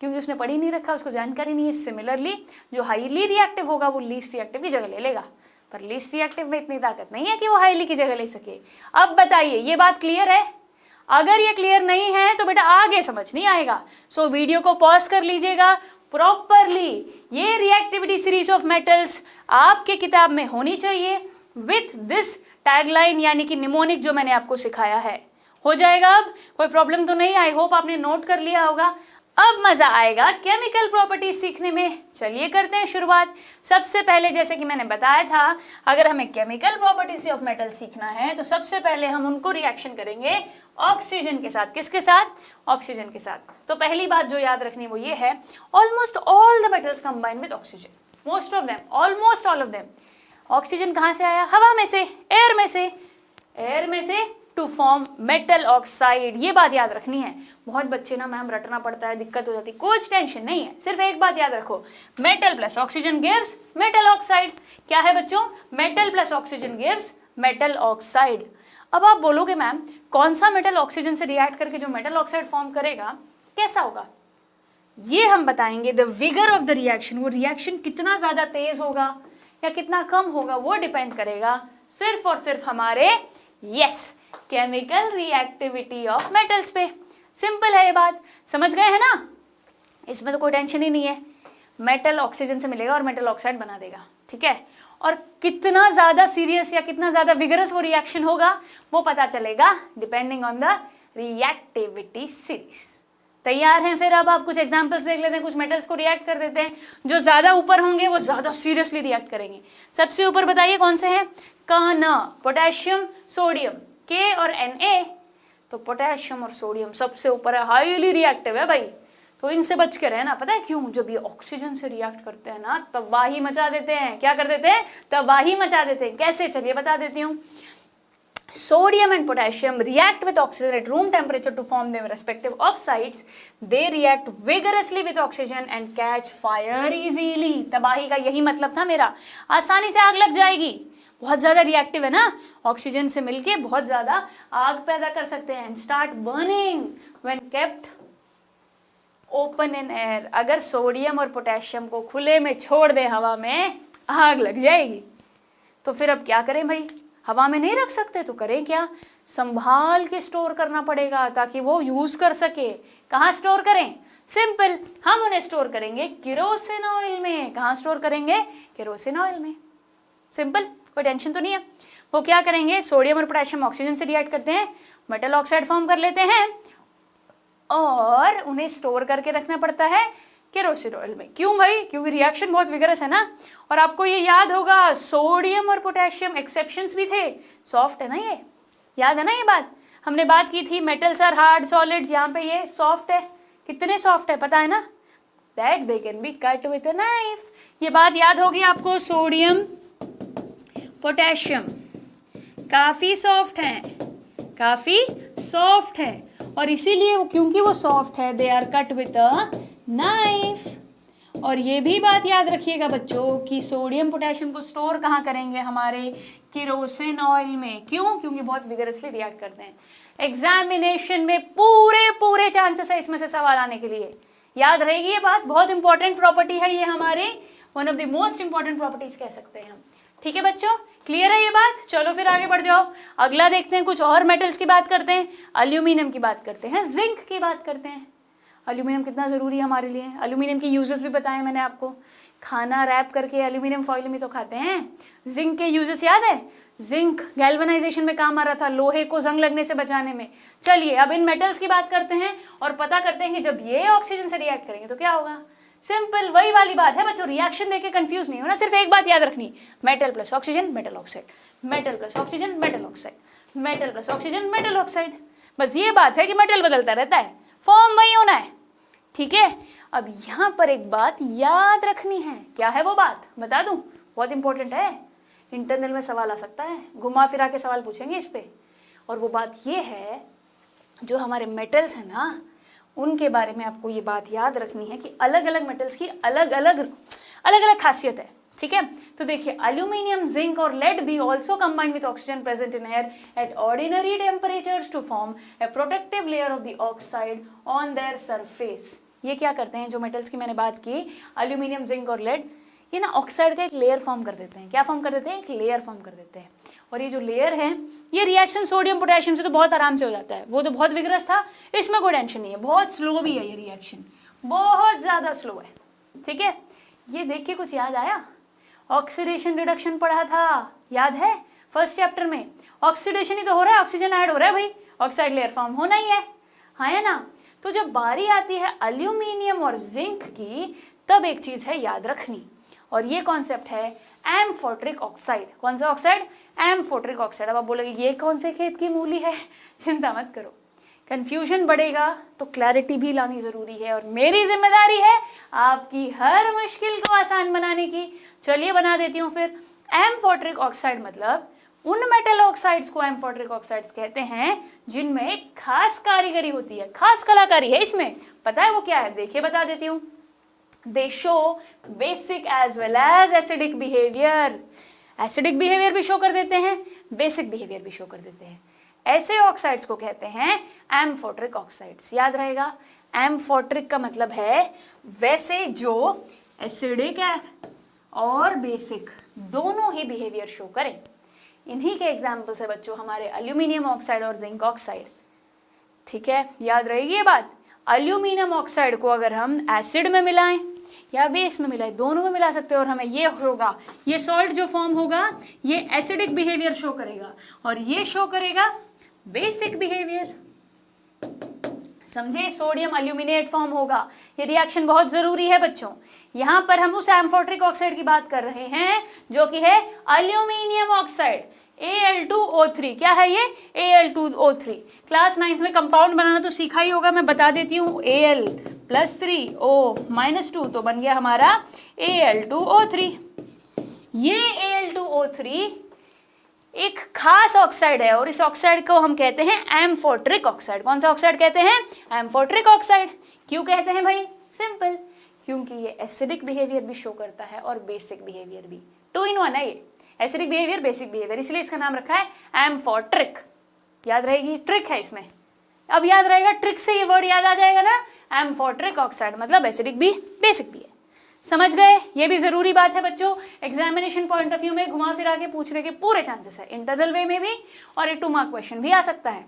क्योंकि उसने पढ़ी नहीं रखा, उसको जानकारी नहीं है। सिमिलरली जो हाईली रिएक्टिव होगा वो लीस्ट रिएक्टिव की जगह ले लेगा, पर लीस्ट रिएक्टिव में इतनी ताकत नहीं है कि वो हाईली की जगह ले सके। अब बताइए ये बात क्लियर है, अगर ये क्लियर नहीं है तो बेटा आगे समझ नहीं आएगा। सो वीडियो को पॉज कर लीजिएगा प्रॉपरली। ये रिएक्टिविटी सीरीज ऑफ मेटल्स आपके किताब में होनी चाहिए विथ दिस टैगलाइन, यानी कि निमोनिक जो मैंने आपको सिखाया है। हो जाएगा, अब कोई प्रॉब्लम तो नहीं, आई होप आपने नोट कर लिया होगा। अब मजा आएगा केमिकल प्रॉपर्टीज सीखने में। चलिए करते हैं शुरुआत। सबसे पहले जैसे कि मैंने बताया था, अगर हमें केमिकल प्रॉपर्टीज ऑफ मेटल सीखना है तो सबसे पहले हम उनको रिएक्शन करेंगे ऑक्सीजन के साथ। किसके साथ, ऑक्सीजन के साथ। तो पहली बात जो याद रखनी वो ये है, almost all the metals combine with oxygen, most of them, almost all of them. Oxygen कहाँ से आया, हवा में से, एयर में से टू फॉर्म मेटल ऑक्साइड। ये बात याद रखनी है। बहुत बच्चे ना मैम रटना पड़ता है, दिक्कत हो जाती है, कुछ टेंशन नहीं है, सिर्फ एक बात याद रखो, metal plus oxygen gives metal oxide. क्या है बच्चों, metal plus oxygen gives metal oxide. अब आप बोलोगे मैम कौन सा मेटल ऑक्सीजन से रिएक्ट करके जो मेटल ऑक्साइड फॉर्म करेगा कैसा होगा, ये हम बताएंगे। The vigour of the reaction, वो रिएक्शन कितना ज्यादा तेज होगा या कितना कम होगा वो डिपेंड करेगा सिर्फ और सिर्फ हमारे केमिकल रिएक्टिविटी ऑफ मेटल्स पे। सिंपल है ये बात, समझ गए हैं ना, इसमें तो कोई टेंशन ही नहीं है। मेटल ऑक्सीजन से मिलेगा और मेटल ऑक्साइड बना देगा, ठीक है। और कितना ज्यादा सीरियस या कितना ज्यादा विगरस वो रिएक्शन होगा वो पता चलेगा depending on the reactivity series. तैयार हैं फिर? अब आप कुछ एग्जांपल्स देख लेते हैं, कुछ मेटल्स को रिएक्ट कर देते हैं। जो ज्यादा ऊपर होंगे वो ज्यादा सीरियसली रिएक्ट करेंगे। सबसे ऊपर बताइए कौन से हैं, Ka, पोटेशियम, सोडियम, K और Na। तो पोटेशियम और सोडियम सबसे ऊपर है, हाईली रिएक्टिव है भाई, तो इनसे बच के रहना। पता है क्यों, जब ये ऑक्सीजन से रिएक्ट करते हैं ना तबाही मचा देते हैं। क्या कर देते हैं, तबाही मचा देते हैं। कैसे, चलिए बता देती हूँ। Sodium and potassium react with oxygen at room temperature to form their respective oxides. They react vigorously with oxygen and catch fire easily. तबाही का यही मतलब था मेरा, आसानी से आग लग जाएगी। बहुत ज्यादा रिएक्टिव है ना, ऑक्सीजन से मिलके बहुत ज्यादा आग पैदा कर सकते हैं। Start burning when kept open in air. अगर सोडियम और पोटेशियम को खुले में छोड़ दे हवा में, आग लग जाएगी। तो फिर अब क्या करें भाई, हवा में नहीं रख सकते तो करें क्या, संभाल के स्टोर करना पड़ेगा ताकि वो यूज कर सके। कहाँ स्टोर करें, सिंपल, हम उन्हें स्टोर करेंगे केरोसिन ऑयल में। कहाँ स्टोर करेंगे? केरोसिन ऑयल में। सिंपल, कोई टेंशन तो नहीं है। वो क्या करेंगे? सोडियम और पोटेशियम ऑक्सीजन से रिएक्ट करते हैं, मेटल ऑक्साइड फॉर्म कर लेते हैं और उन्हें स्टोर करके रखना पड़ता है केरोसिन ऑयल में। क्यों भाई? क्योंकि रिएक्शन बहुत विगरस है ना। और आपको ये याद होगा सोडियम और पोटेशियम एक्सेप्शंस भी थे, सॉफ्ट है ना, ये याद है ना, ये बात हमने बात की थी। मेटल्स आर हार्ड सॉलिड्स, यहाँ पे ये सॉफ्ट है। कितने सॉफ्ट है पता है ना? That they can be cut with a knife. ये बात याद होगी आपको। सोडियम पोटेशियम काफी सॉफ्ट हैं, काफी सॉफ्ट है और इसीलिए क्योंकि वो सॉफ्ट है they are cut with a knife. और ये भी बात याद रखिएगा बच्चों कि सोडियम पोटेशियम को स्टोर कहाँ करेंगे? हमारे केरोसिन ऑयल में। क्यों? क्योंकि बहुत विगरसली रिएक्ट करते हैं। एग्जामिनेशन में पूरे चांसेस है इसमें से सवाल आने के लिए। याद रहेगी ये बात, बहुत इंपॉर्टेंट प्रॉपर्टी है ये, हमारे one of the most important properties कह सकते हैं हम। ठीक है बच्चों, क्लियर है ये बात? चलो फिर आगे बढ़ जाओ। अगला देखते हैं, कुछ और मेटल्स की बात करते हैं, एल्यूमिनियम की बात करते हैं, जिंक की बात करते हैं। एल्यूमिनियम कितना ज़रूरी है हमारे लिए। एल्यूमिनियम के यूजेस भी बताए मैंने आपको। खाना रैप करके एल्यूमिनियम फॉइल में तो खाते हैं। जिंक के यूजेस याद है? जिंक गैल्वेनाइजेशन में काम आ रहा था, लोहे को जंग लगने से बचाने में। चलिए अब इन मेटल्स की बात करते हैं और पता करते हैं कि जब ये ऑक्सीजन से रिएक्ट करेंगे तो क्या होगा। सिंपल, वही वाली बात है बच्चों, रिएक्शन देके कंफ्यूज नहीं होना। सिर्फ एक बात याद रखनी, metal plus oxygen metal oxide, metal plus oxygen metal oxide, metal plus oxygen metal oxide. बस ये बात है कि मेटल बदलता रहता है, फॉर्म वही होना है। ठीक है, अब यहाँ पर एक बात याद रखनी है। क्या है वो बात? बता दूं, बहुत इंपॉर्टेंट है, इंटरनल में सवाल आ सकता है, घुमा फिरा के सवाल पूछेंगे इस पे। और वो बात ये है, जो हमारे मेटल्स हैं ना, उनके बारे में आपको ये बात याद रखनी है कि अलग अलग मेटल्स की अलग अलग खासियत है। ठीक है, तो देखिए एल्यूमिनियम, जिंक और लेड भी also combine with oxygen present in air at ordinary temperatures to form a protective layer of the oxide on their surface. ये क्या करते हैं, जो मेटल्स की मैंने बात की, एल्यूमिनियम, जिंक और लेड, ये ना ऑक्साइड का एक लेयर फॉर्म कर देते हैं। क्या फॉर्म कर देते हैं? एक लेयर फॉर्म कर देते हैं। और ये जो लेयर है, ये रिएक्शन सोडियम पोटेशियम से तो बहुत आराम से हो जाता है, वो तो बहुत विगरस था, इसमें कोई टेंशन नहीं है। बहुत स्लो भी है ये रिएक्शन, बहुत ज़्यादा स्लो है। ठीक है, ये देख के कुछ याद आया? ऑक्सीडेशन रिडक्शन पढ़ा था, याद है? फर्स्ट चैप्टर में ऑक्सीडेशन ही तो हो रहा है, ऑक्सीजन ऐड हो रहा है भाई, ऑक्साइड लेयर फॉर्म होना ही है, हाँ है ना। तो जब बारी आती है एल्यूमिनियम और जिंक की, तब एक चीज है याद रखनी, और ये कॉन्सेप्ट है एम्फोटेरिक ऑक्साइड। कौन सा ऑक्साइड? Amphoteric oxide. अब आप बोलोगे ये कौन से खेत की मूली है? चिंता मत करो, कंफ्यूजन बढ़ेगा तो क्लैरिटी भी लानी जरूरी है, और मेरी जिम्मेदारी है आपकी हर मुश्किल को आसान बनाने की। चलिए बना देती हूँ फिर। एम्फोटेरिक ऑक्साइड मतलब उन मेटल ऑक्साइड्स को एम्फोटेरिक ऑक्साइड्स कहते हैं जिनमें एक खास कारीगरी होती है, खास कलाकारी है इसमें। पता है वो क्या है? देखिए बता देती हूँ। They show basic as well as acidic behaviour. Acidic behaviour भी शो कर देते हैं, बेसिक बिहेवियर भी शो कर देते हैं। ऐसे ऑक्साइड्स को कहते हैं एम्फोटेरिक ऑक्साइड्स। याद रहेगा, एम्फोटेरिक का मतलब है वैसे जो एसिडिक और बेसिक दोनों ही बिहेवियर शो करें। इन्हीं के एग्जाम्पल्स है बच्चों हमारे एल्यूमिनियम ऑक्साइड और जिंक ऑक्साइड। ठीक है, याद रहेगी ये बात। एल्यूमिनियम ऑक्साइड को अगर हम एसिड में मिलाएं या बेस में मिलाएं, दोनों में मिला सकते हैं, और हमें ये होगा, ये सॉल्ट जो फॉर्म होगा ये एसिडिक बिहेवियर शो करेगा, और ये शो करेगा बेसिक बिहेवियर। समझे? सोडियम एल्यूमिनेट फॉर्म होगा। ये रिएक्शन बहुत जरूरी है बच्चों। यहाँ पर हम उस एम्फोटेरिक ऑक्साइड की बात कर रहे हैं जो कि है एल्यूमिनियम ऑक्साइड, Al2O3। क्या है ये? Al2O3। क्लास 9th में कंपाउंड बनाना तो सीखा ही होगा, मैं बता देती हूँ। Al+3O-2 तो बन गया हमारा Al2O3। ये Al2O3 एक खास ऑक्साइड है, और इस ऑक्साइड को हम कहते हैं एम्फोटेरिक ऑक्साइड। कौन सा ऑक्साइड कहते हैं? Amphoteric oxide. क्यों कहते हैं भाई? सिंपल, क्योंकि ये एसिडिक बिहेवियर भी शो करता है और बेसिक बिहेवियर भी। 2 in 1 है ये, एसिडिक बिहेवियर, बेसिक बिहेवियर, इसलिए इसका नाम रखा है एम्फोटेरिक। याद रहेगी, ट्रिक है इसमें। अब याद रहेगा, ट्रिक से ये वर्ड याद आ जाएगा ना, एम्फोटेरिक ऑक्साइड मतलब एसिडिक भी बेसिक भी है। समझ गए? ये भी जरूरी बात है बच्चों, एग्जामिनेशन पॉइंट ऑफ व्यू में घुमा फिरा के पूछने के पूरे चांसेस है, इंटरनल वे में भी, और एक 2 मार्क क्वेश्चन भी आ सकता है।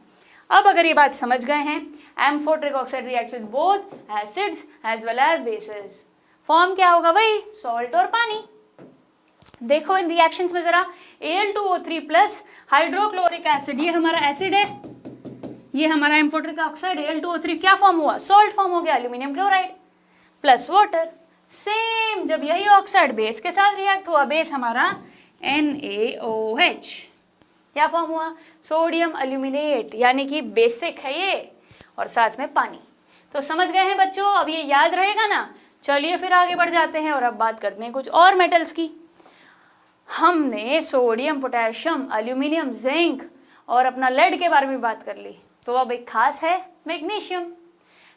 अब अगर ये बात समझ गए हैं, amphoteric oxide react with both acids as well as bases, form क्या होगा, वही सॉल्ट और पानी। देखो इन रिएक्शंस में जरा, Al2O3 प्लस हाइड्रोक्लोरिक एसिड, ये हमारा एसिड है, ये हमारा एम्फोटरिक ऑक्साइड Al2O3 क्या फॉर्म हुआ, सॉल्ट फॉर्म हो गया, aluminium chloride plus water. Same जब यही ऑक्साइड बेस के साथ रिएक्ट हुआ, बेस हमारा NaOH, क्या फॉर्म हुआ, सोडियम एल्यूमिनेट, यानी कि बेसिक है ये, और साथ में पानी। तो समझ गए हैं बच्चों, अब ये याद रहेगा ना। चलिए फिर आगे बढ़ जाते हैं और अब बात करते हैं कुछ और मेटल्स की। हमने सोडियम, पोटेशियम, एल्यूमिनियम, जिंक और अपना लेड के बारे में बात कर ली, तो अब एक खास है मैग्नीशियम।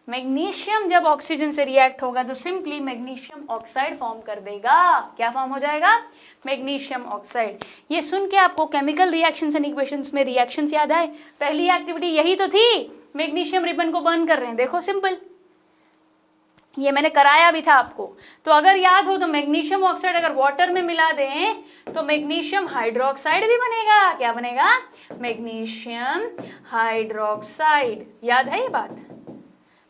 मैग्नीशियम जब ऑक्सीजन से रिएक्ट होगा तो सिंपली मैग्नीशियम ऑक्साइड फॉर्म कर देगा। क्या फॉर्म हो जाएगा, मैग्नीशियम ऑक्साइड। ये सुन के आपको केमिकल रिएक्शंस एंड इक्वेशंस में रिएक्शंस याद आए, पहली एक्टिविटी यही तो थी, मैग्नीशियम रिबन को बर्न कर रहे हैं, देखो सिंपल, ये मैंने कराया भी था आपको। तो अगर याद हो तो मैग्नीशियम ऑक्साइड अगर वाटर में मिला दें तो मैग्नीशियम हाइड्रोक्साइड भी बनेगा। क्या बनेगा, मैग्नीशियम हाइड्रोक्साइड। याद है ये बात,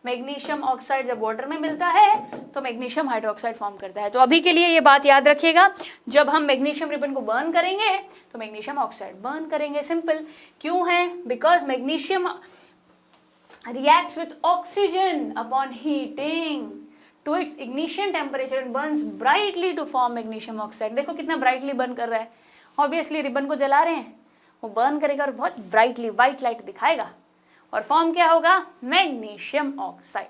मैग्नीशियम ऑक्साइड जब वाटर में मिलता है तो मैग्नीशियम हाइड्रोक्साइड फॉर्म करता है। तो अभी के लिए ये बात याद रखिएगा, जब हम मैग्नीशियम रिबन को बर्न करेंगे तो मैग्नीशियम ऑक्साइड बर्न करेंगे, सिंपल। क्यों है, because magnesium reacts with oxygen upon heating to its ignition temperature and burns brightly to form magnesium oxide। देखो कितना brightly बर्न कर रहा है, ऑब्वियसली रिबन को जला रहे हैं, वो बर्न करेगा और बहुत ब्राइटली व्हाइट लाइट दिखाएगा, और फॉर्म क्या होगा, मैग्नीशियम ऑक्साइड।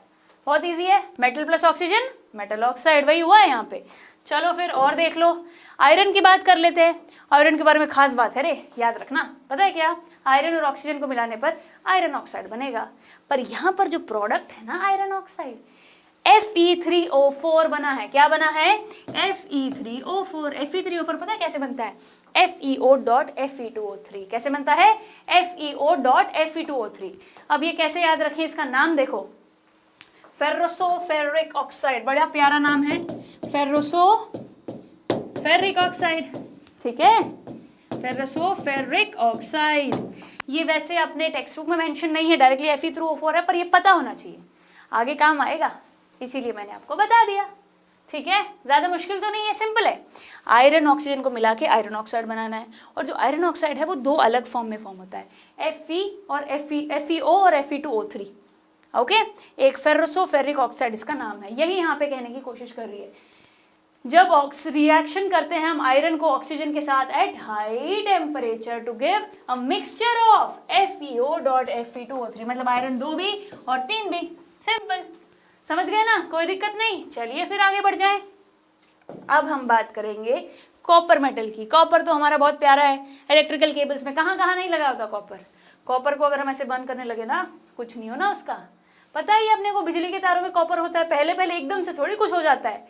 बहुत इजी है, metal plus oxygen metal oxide, वही हुआ है यहाँ पे। चलो फिर और देख लो, आयरन की बात कर लेते हैं। आयरन के बारे में खास बात है रे, याद रखना, पता है क्या, आयरन और ऑक्सीजन को मिलाने पर आयरन ऑक्साइड बनेगा। पर यहाँ पर जो प्रोडक्ट है ना आयरन ऑक्साइड, Fe3O4 बना है। क्या बना है, Fe3O4। Fe3O4 पता है कैसे बनता है, FeO.Fe2O3। कैसे बनता है, FeO.Fe2O3। अब ये कैसे याद रखें, इसका नाम देखो, फेर्रोसोफेरिक ऑक्साइड, बड़ा प्यारा नाम है, फेर्रोसोफेरिक ऑक्साइड, ठीक है, फेर्रोसोफेरिक ऑक्साइड। ये वैसे अपने टेक्स्ट बुक में मेंशन नहीं है, डायरेक्टली Fe3O4 है, पर ये पता होना चाहिए, आगे काम आएगा, इसीलिए मैंने आपको बता दिया, ठीक है। ज्यादा मुश्किल तो नहीं है, सिंपल है। आयरन ऑक्सीजन को मिला के आयरन ऑक्साइड बनाना है, और जो आयरन ऑक्साइड है वो दो अलग फॉर्म में फॉर्म होता है, Fe और FeO और Fe2O3, ओके। एक फेर्रोसोफेरिक ऑक्साइड इसका नाम है, यही यहाँ पे कहने की कोशिश कर रही है। जब रिएक्शन करते हैं हम आयरन को ऑक्सीजन के साथ at high temperature to give a mixture of FeO.Fe2O3, मतलब आयरन 2 भी और 3 भी, सिंपल। समझ गए ना, कोई दिक्कत नहीं। चलिए फिर आगे बढ़ जाएं। अब हम बात करेंगे कॉपर मेटल की। कॉपर तो हमारा बहुत प्यारा है, इलेक्ट्रिकल केबल्स में कहाँ कहाँ नहीं लगा होता कॉपर। कॉपर को अगर हम ऐसे बंद करने लगे ना, कुछ नहीं हो ना उसका, पता ही अपने को बिजली के तारों में कॉपर होता है, पहले पहले एकदम से थोड़ी कुछ हो जाता है,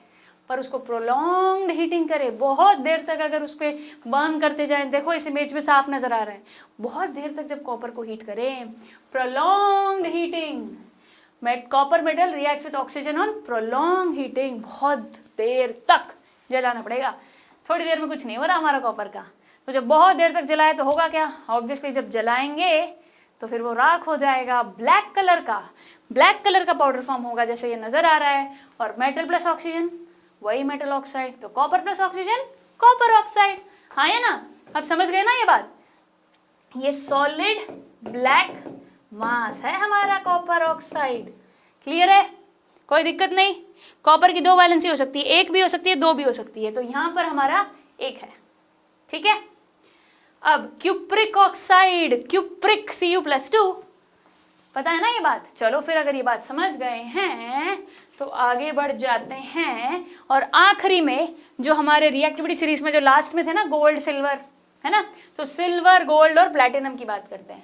पर उसको प्रोलॉन्ग्ड हीटिंग करे, बहुत देर तक अगर उस पर बर्न करते जाएं, देखो इस इमेज में साफ नजर आ रहा है, बहुत देर तक जब कॉपर को हीट करें, prolonged heating, copper metal react with oxygen on prolong heating, बहुत देर तक जलाना पड़ेगा। थोड़ी देर में कुछ नहीं हो रहा हमारा कॉपर का, तो जब बहुत देर तक जलाए तो होगा क्या, ऑब्वियसली जब जलाएंगे तो फिर वो राख हो जाएगा, ब्लैक कलर का पाउडर फॉर्म होगा, जैसे ये नजर आ रहा है। और मेटल प्लस ऑक्सीजन वही मेटल ऑक्साइड, तो copper plus oxygen copper oxide. हाँ है ना, अब समझ गए ना ये बात। ये सॉलिड ब्लैक मास है हमारा कॉपर ऑक्साइड, क्लियर है, कोई दिक्कत नहीं। कॉपर की 2 वैलेंसी हो सकती है, 1 भी हो सकती है, 2 भी हो सकती है, तो यहां पर हमारा 1 है, ठीक है। अब क्यूप्रिक ऑक्साइड, क्यूप्रिक Cu+2, पता है ना ये बात। चलो फिर अगर ये बात समझ गए हैं तो आगे बढ़ जाते हैं, और आखिरी में जो हमारे रिएक्टिविटी सीरीज में जो लास्ट में थे ना, गोल्ड सिल्वर, है ना, तो सिल्वर गोल्ड और प्लैटिनम की बात करते हैं।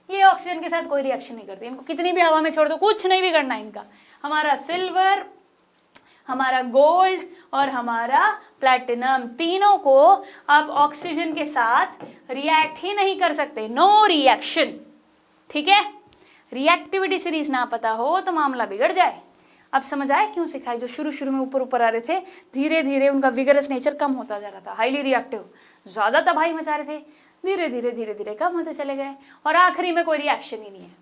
ये ऑक्सीजन के साथ कोई रिएक्शन नहीं करते, इनको कितनी भी हवा में छोड़ दो, कुछ नहीं भी करना इनका। हमारा सिल्वर, हमारा गोल्ड और हमारा प्लैटिनम, तीनों को आप ऑक्सीजन के साथ रिएक्ट ही नहीं कर सकते, नो रिएक्शन, ठीक है। रिएक्टिविटी सीरीज ना पता हो तो मामला बिगड़ जाए। अब समझ आए क्यों सिखाए, जो शुरू शुरू में ऊपर ऊपर आ रहे थे, धीरे धीरे उनका विगरस नेचर कम होता जा रहा था, हाईली रिएक्टिव, ज्यादा तबाही मचा रहे थे, धीरे धीरे कम होते चले गए, और आखिरी में कोई रिएक्शन ही नहीं है।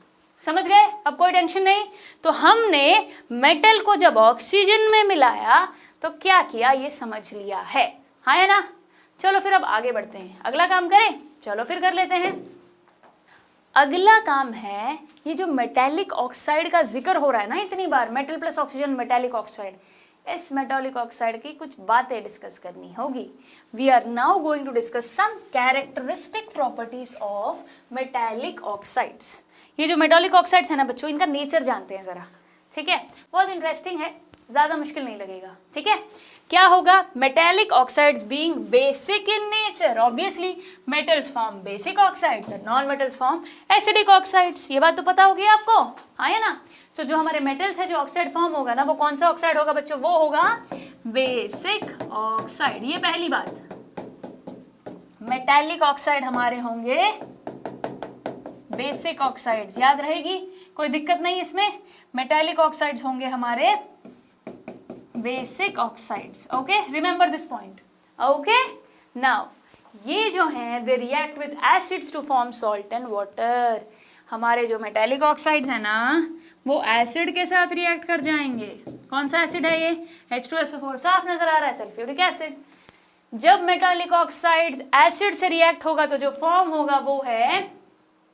समझ गए? अब कोई टेंशन नहीं। तो हमने मेटल को जब ऑक्सीजन में मिलाया तो क्या किया ये समझ लिया है, हाँ या ना? चलो फिर अब आगे बढ़ते हैं, अगला काम करें, चलो फिर कर लेते हैं। अगला काम है ये जो मेटालिक ऑक्साइड का जिक्र हो रहा है ना इतनी बार, metal plus oxygen metallic oxide, इस मेटालिक ऑक्साइड की कुछ बातें डिस्कस करनी होगी। We are now going to discuss some characteristic properties of metallic oxides. ये जो मेटालिक ऑक्साइड्स है ना बच्चों, इनका नेचर जानते हैं जरा, ठीक है? बहुत इंटरेस्टिंग है, ज्यादा मुश्किल नहीं लगेगा, ठीक है? क्या होगा? Metallic oxides being basic in nature, obviously metals form basic oxides and non metals form acidic oxides. ये बात तो पता होगी आपको, हाँ या ना? तो जो हमारे मेटल्स है जो ऑक्साइड फॉर्म होगा ना, वो कौन सा ऑक्साइड होगा बच्चों? वो होगा बेसिक ऑक्साइड। ये पहली बात, मेटालिक ऑक्साइड हमारे होंगे बेसिक ऑक्साइड्स, याद रहेगी, कोई दिक्कत नहीं इसमें। मेटालिक ऑक्साइड्स होंगे हमारे basic oxides, okay? Remember this point, okay? Now ये जो हैं they react with acids to form salt and water. हमारे जो मेटालिक ऑक्साइड्स है ना, वो एसिड के साथ रिएक्ट कर जाएंगे। कौन सा एसिड है ये? H2SO4, साफ नजर आ रहा है, सल्फ्यूरिक एसिड। जब मेटालिक ऑक्साइड्स एसिड से रिएक्ट होगा तो जो फॉर्म होगा वो है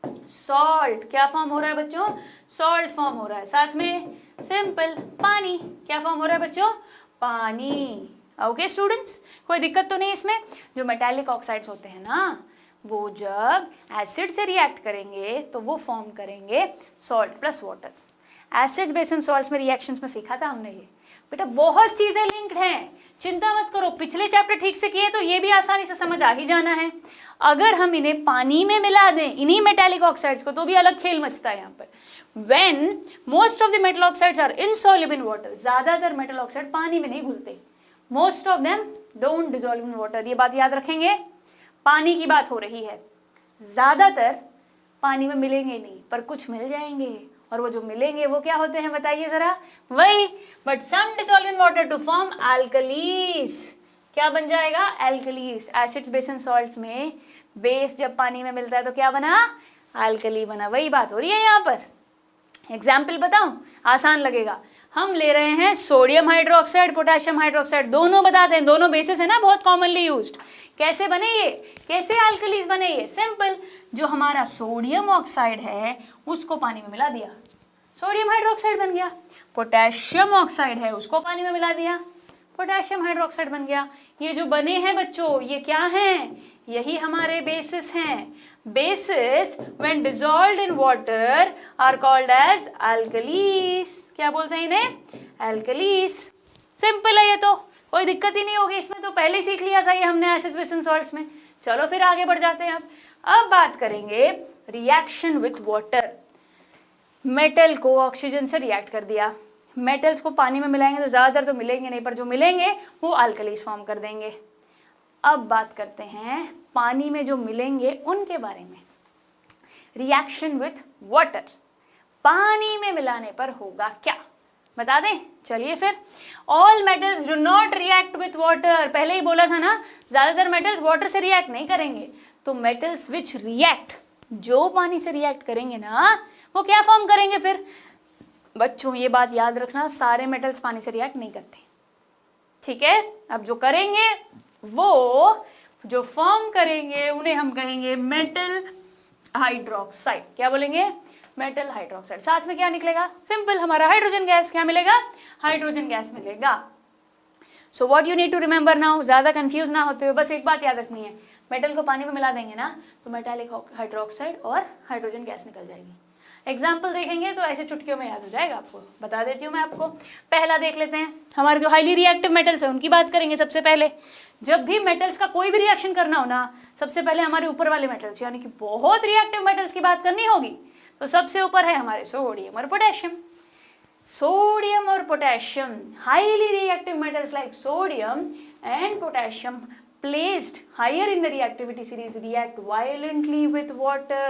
सॉल्ट। क्या फॉर्म हो रहा है बच्चों? सॉल्ट फॉर्म हो रहा है। साथ में सिंपल पानी। क्या फॉर्म हो रहा है बच्चों? पानी। ओके स्टूडेंट्स, कोई दिक्कत तो नहीं इसमें? जो मेटालिक ऑक्साइड्स होते हैं ना, वो जब एसिड से रिएक्ट करेंगे तो वो फॉर्म करेंगे salt plus water. Acid base and salts में रिएक्शंस में सीखा था हमने ये। बेटा बहुत चीजें लिंक्ड हैं, चिंता मत करो। पिछले चैप्टर ठीक से किए तो ये भी आसानी से समझ आ ही जाना है। अगर हम इन्हें पानी में मिला दें, इन्हीं मेटालिक ऑक्साइड्स को, तो भी अलग खेल मचता है यहाँ पर। When most of the metal oxides are insoluble in water, ज्यादातर मेटल ऑक्साइड पानी में नहीं घुलते। Most of them don't dissolve in water, ये बात याद रखेंगे। पानी की बात हो रही है, ज्यादातर पानी में मिलेंगे नहीं, पर कुछ मिल जाएंगे। और वो जो मिलेंगे वो क्या होते हैं बताइए जरा? वही, but some dissolve in water to form alkalis. क्या बन जाएगा? Alkalis. Acids base and salts में बेस जब पानी में मिलता है तो क्या बना? अल्कली बना। वही बात हो रही है यहाँ पर। एग्जाम्पल बताऊं, आसान लगेगा। हम ले रहे हैं सोडियम हाइड्रोक्साइड, पोटेशियम हाइड्रोक्साइड, दोनों बताते हैं, दोनों बेसिस है ना, बहुत कॉमनली यूज्ड। कैसे बने ये? कैसे अल्कलीज बने ये? सिंपल, जो हमारा सोडियम ऑक्साइड है उसको पानी में मिला दिया, सोडियम हाइड्रोक्साइड बन गया। पोटेशियम ऑक्साइड है उसको पानी में मिला दिया, पोटेशियम हाइड्रोक्साइड बन गया। ये जो बने हैं बच्चों, ये क्या हैं? यही हमारे बेसिस हैं। Bases when dissolved in water are called as alkalis। क्या बोलते हैं इन्हें? alkalis। सिंपल है ये तो, कोई दिक्कत ही नहीं होगी इसमें, तो पहले सीख लिया था ये हमने एसिड बेस एंड सॉल्ट्स में। चलो फिर आगे बढ़ जाते हैं। अब बात करेंगे रिएक्शन विथ वाटर। मेटल को ऑक्सीजन से रिएक्ट कर दिया, मेटल्स को पानी में मिलाएंगे तो ज़्यादातर तो मिलेंगे नहीं, पर जो मिलेंगे वो अल्कलीज फॉर्म कर देंगे। अब बात करते हैं पानी में जो मिलेंगे उनके बारे में। रिएक्शन विथ वाटर, पानी में मिलाने पर होगा क्या, बता दें? चलिए फिर। All metals do not react with water. पहले ही बोला था ना, ज्यादातर मेटल्स वाटर से रिएक्ट नहीं करेंगे। तो मेटल्स विच रिएक्ट, जो पानी से रिएक्ट करेंगे ना, वो क्या फॉर्म करेंगे फिर? बच्चों ये बात याद रखना, सारे मेटल्स पानी से रिएक्ट नहीं करते, ठीक है? अब जो करेंगे, वो जो फॉर्म करेंगे उन्हें हम कहेंगे मेटल हाइड्रोक्साइड। क्या बोलेंगे? Metal hydroxide. साथ में क्या निकलेगा? सिंपल, हमारा हाइड्रोजन गैस। क्या मिलेगा? हाइड्रोजन गैस मिलेगा। So what you need to remember now, ज्यादा कंफ्यूज ना होते हुए बस एक बात याद रखनी है, मेटल को पानी में मिला देंगे ना तो मेटालिक हाइड्रोक्साइड और हाइड्रोजन गैस निकल जाएगी। एग्जाम्पल देखेंगे तो ऐसे चुटकियों में याद हो जाएगा आपको। बता देती हूँ मैं आपको। पहला देख लेते हैं, हमारे जो हाईली रिएक्टिव मेटल्स है उनकी बात करेंगे सबसे पहले। जब भी मेटल्स का कोई भी रिएक्शन करना हो ना, सबसे पहले हमारे ऊपर वाले मेटल्स यानी कि बहुत रिएक्टिव मेटल्स की बात करनी होगी, तो सबसे ऊपर है हमारे सोडियम और पोटेशियम। सोडियम और potassium, highly reactive metals like sodium and potassium placed higher in the reactivity series react violently with water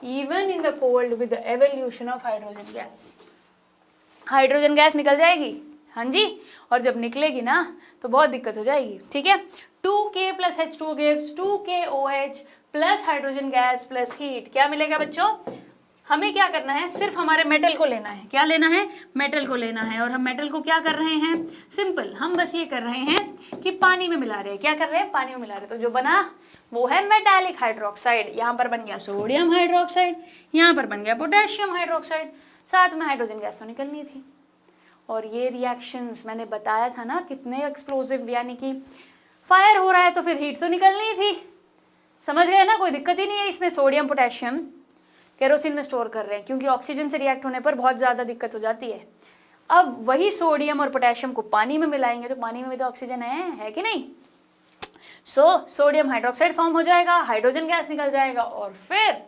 even in the cold with the evolution of hydrogen gas। Hydrogen gas निकल जाएगी, हाँ जी, और जब निकलेगी ना तो बहुत दिक्कत हो जाएगी, ठीक है? 2K plus H2O gives 2KOH plus hydrogen gas plus heat। क्या मिलेगा बच्चों? हमें क्या करना है, सिर्फ हमारे मेटल को लेना है। क्या लेना है, मेटल को लेना है। और हम मेटल को क्या कर रहे हैं, सिंपल, हम बस ये कर रहे हैं कि पानी में मिला रहे हैं। क्या कर रहे हैं, पानी में मिला रहे हैं। तो जो बना वो है मेटालिक हाइड्रोक्साइड। यहाँ पर बन गया सोडियम हाइड्रोक्साइड, यहाँ पर बन गया पोटेशियम हाइड्रोक्साइड, साथ में हाइड्रोजन गैस तो निकलनी थी। और ये रिएक्शंस मैंने बताया था ना कितने एक्सप्लोसिव, यानी कि फायर हो रहा है तो फिर हीट तो निकलनी थी। समझ गए ना, कोई दिक्कत ही नहीं है इसमें। सोडियम पोटेशियम केरोसिन में स्टोर कर रहे हैं, क्योंकि ऑक्सीजन से रिएक्ट होने पर बहुत ज़्यादा दिक्कत हो जाती है। अब वही सोडियम और पोटेशियम को पानी में मिलाएंगे तो पानी में भी तो ऑक्सीजन है कि नहीं। सोडियम हाइड्रोक्साइड फॉर्म हो जाएगा, हाइड्रोजन गैस निकल जाएगा और फिर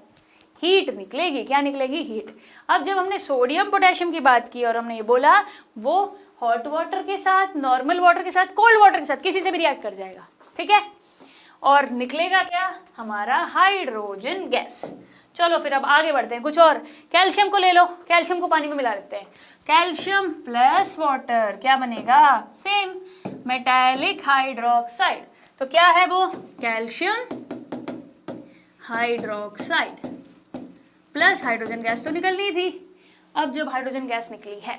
हीट निकलेगी। क्या निकलेगी, हीट। अब जब हमने सोडियम पोटेशियम की बात की और हमने ये बोला वो हॉट वाटर के साथ, नॉर्मल वाटर के साथ, कोल्ड वाटर के साथ, किसी से भी रिएक्ट कर जाएगा, ठीक है। और निकलेगा क्या, हमारा हाइड्रोजन गैस। चलो फिर अब आगे बढ़ते हैं, कुछ और। कैल्शियम को ले लो, कैल्शियम को पानी में मिला लेते हैं। कैल्शियम प्लस वाटर क्या बनेगा, सेम मेटालिक हाइड्रोक्साइड। तो क्या है वो, calcium hydroxide plus hydrogen gas तो निकलनी थी। अब जब हाइड्रोजन गैस निकली है,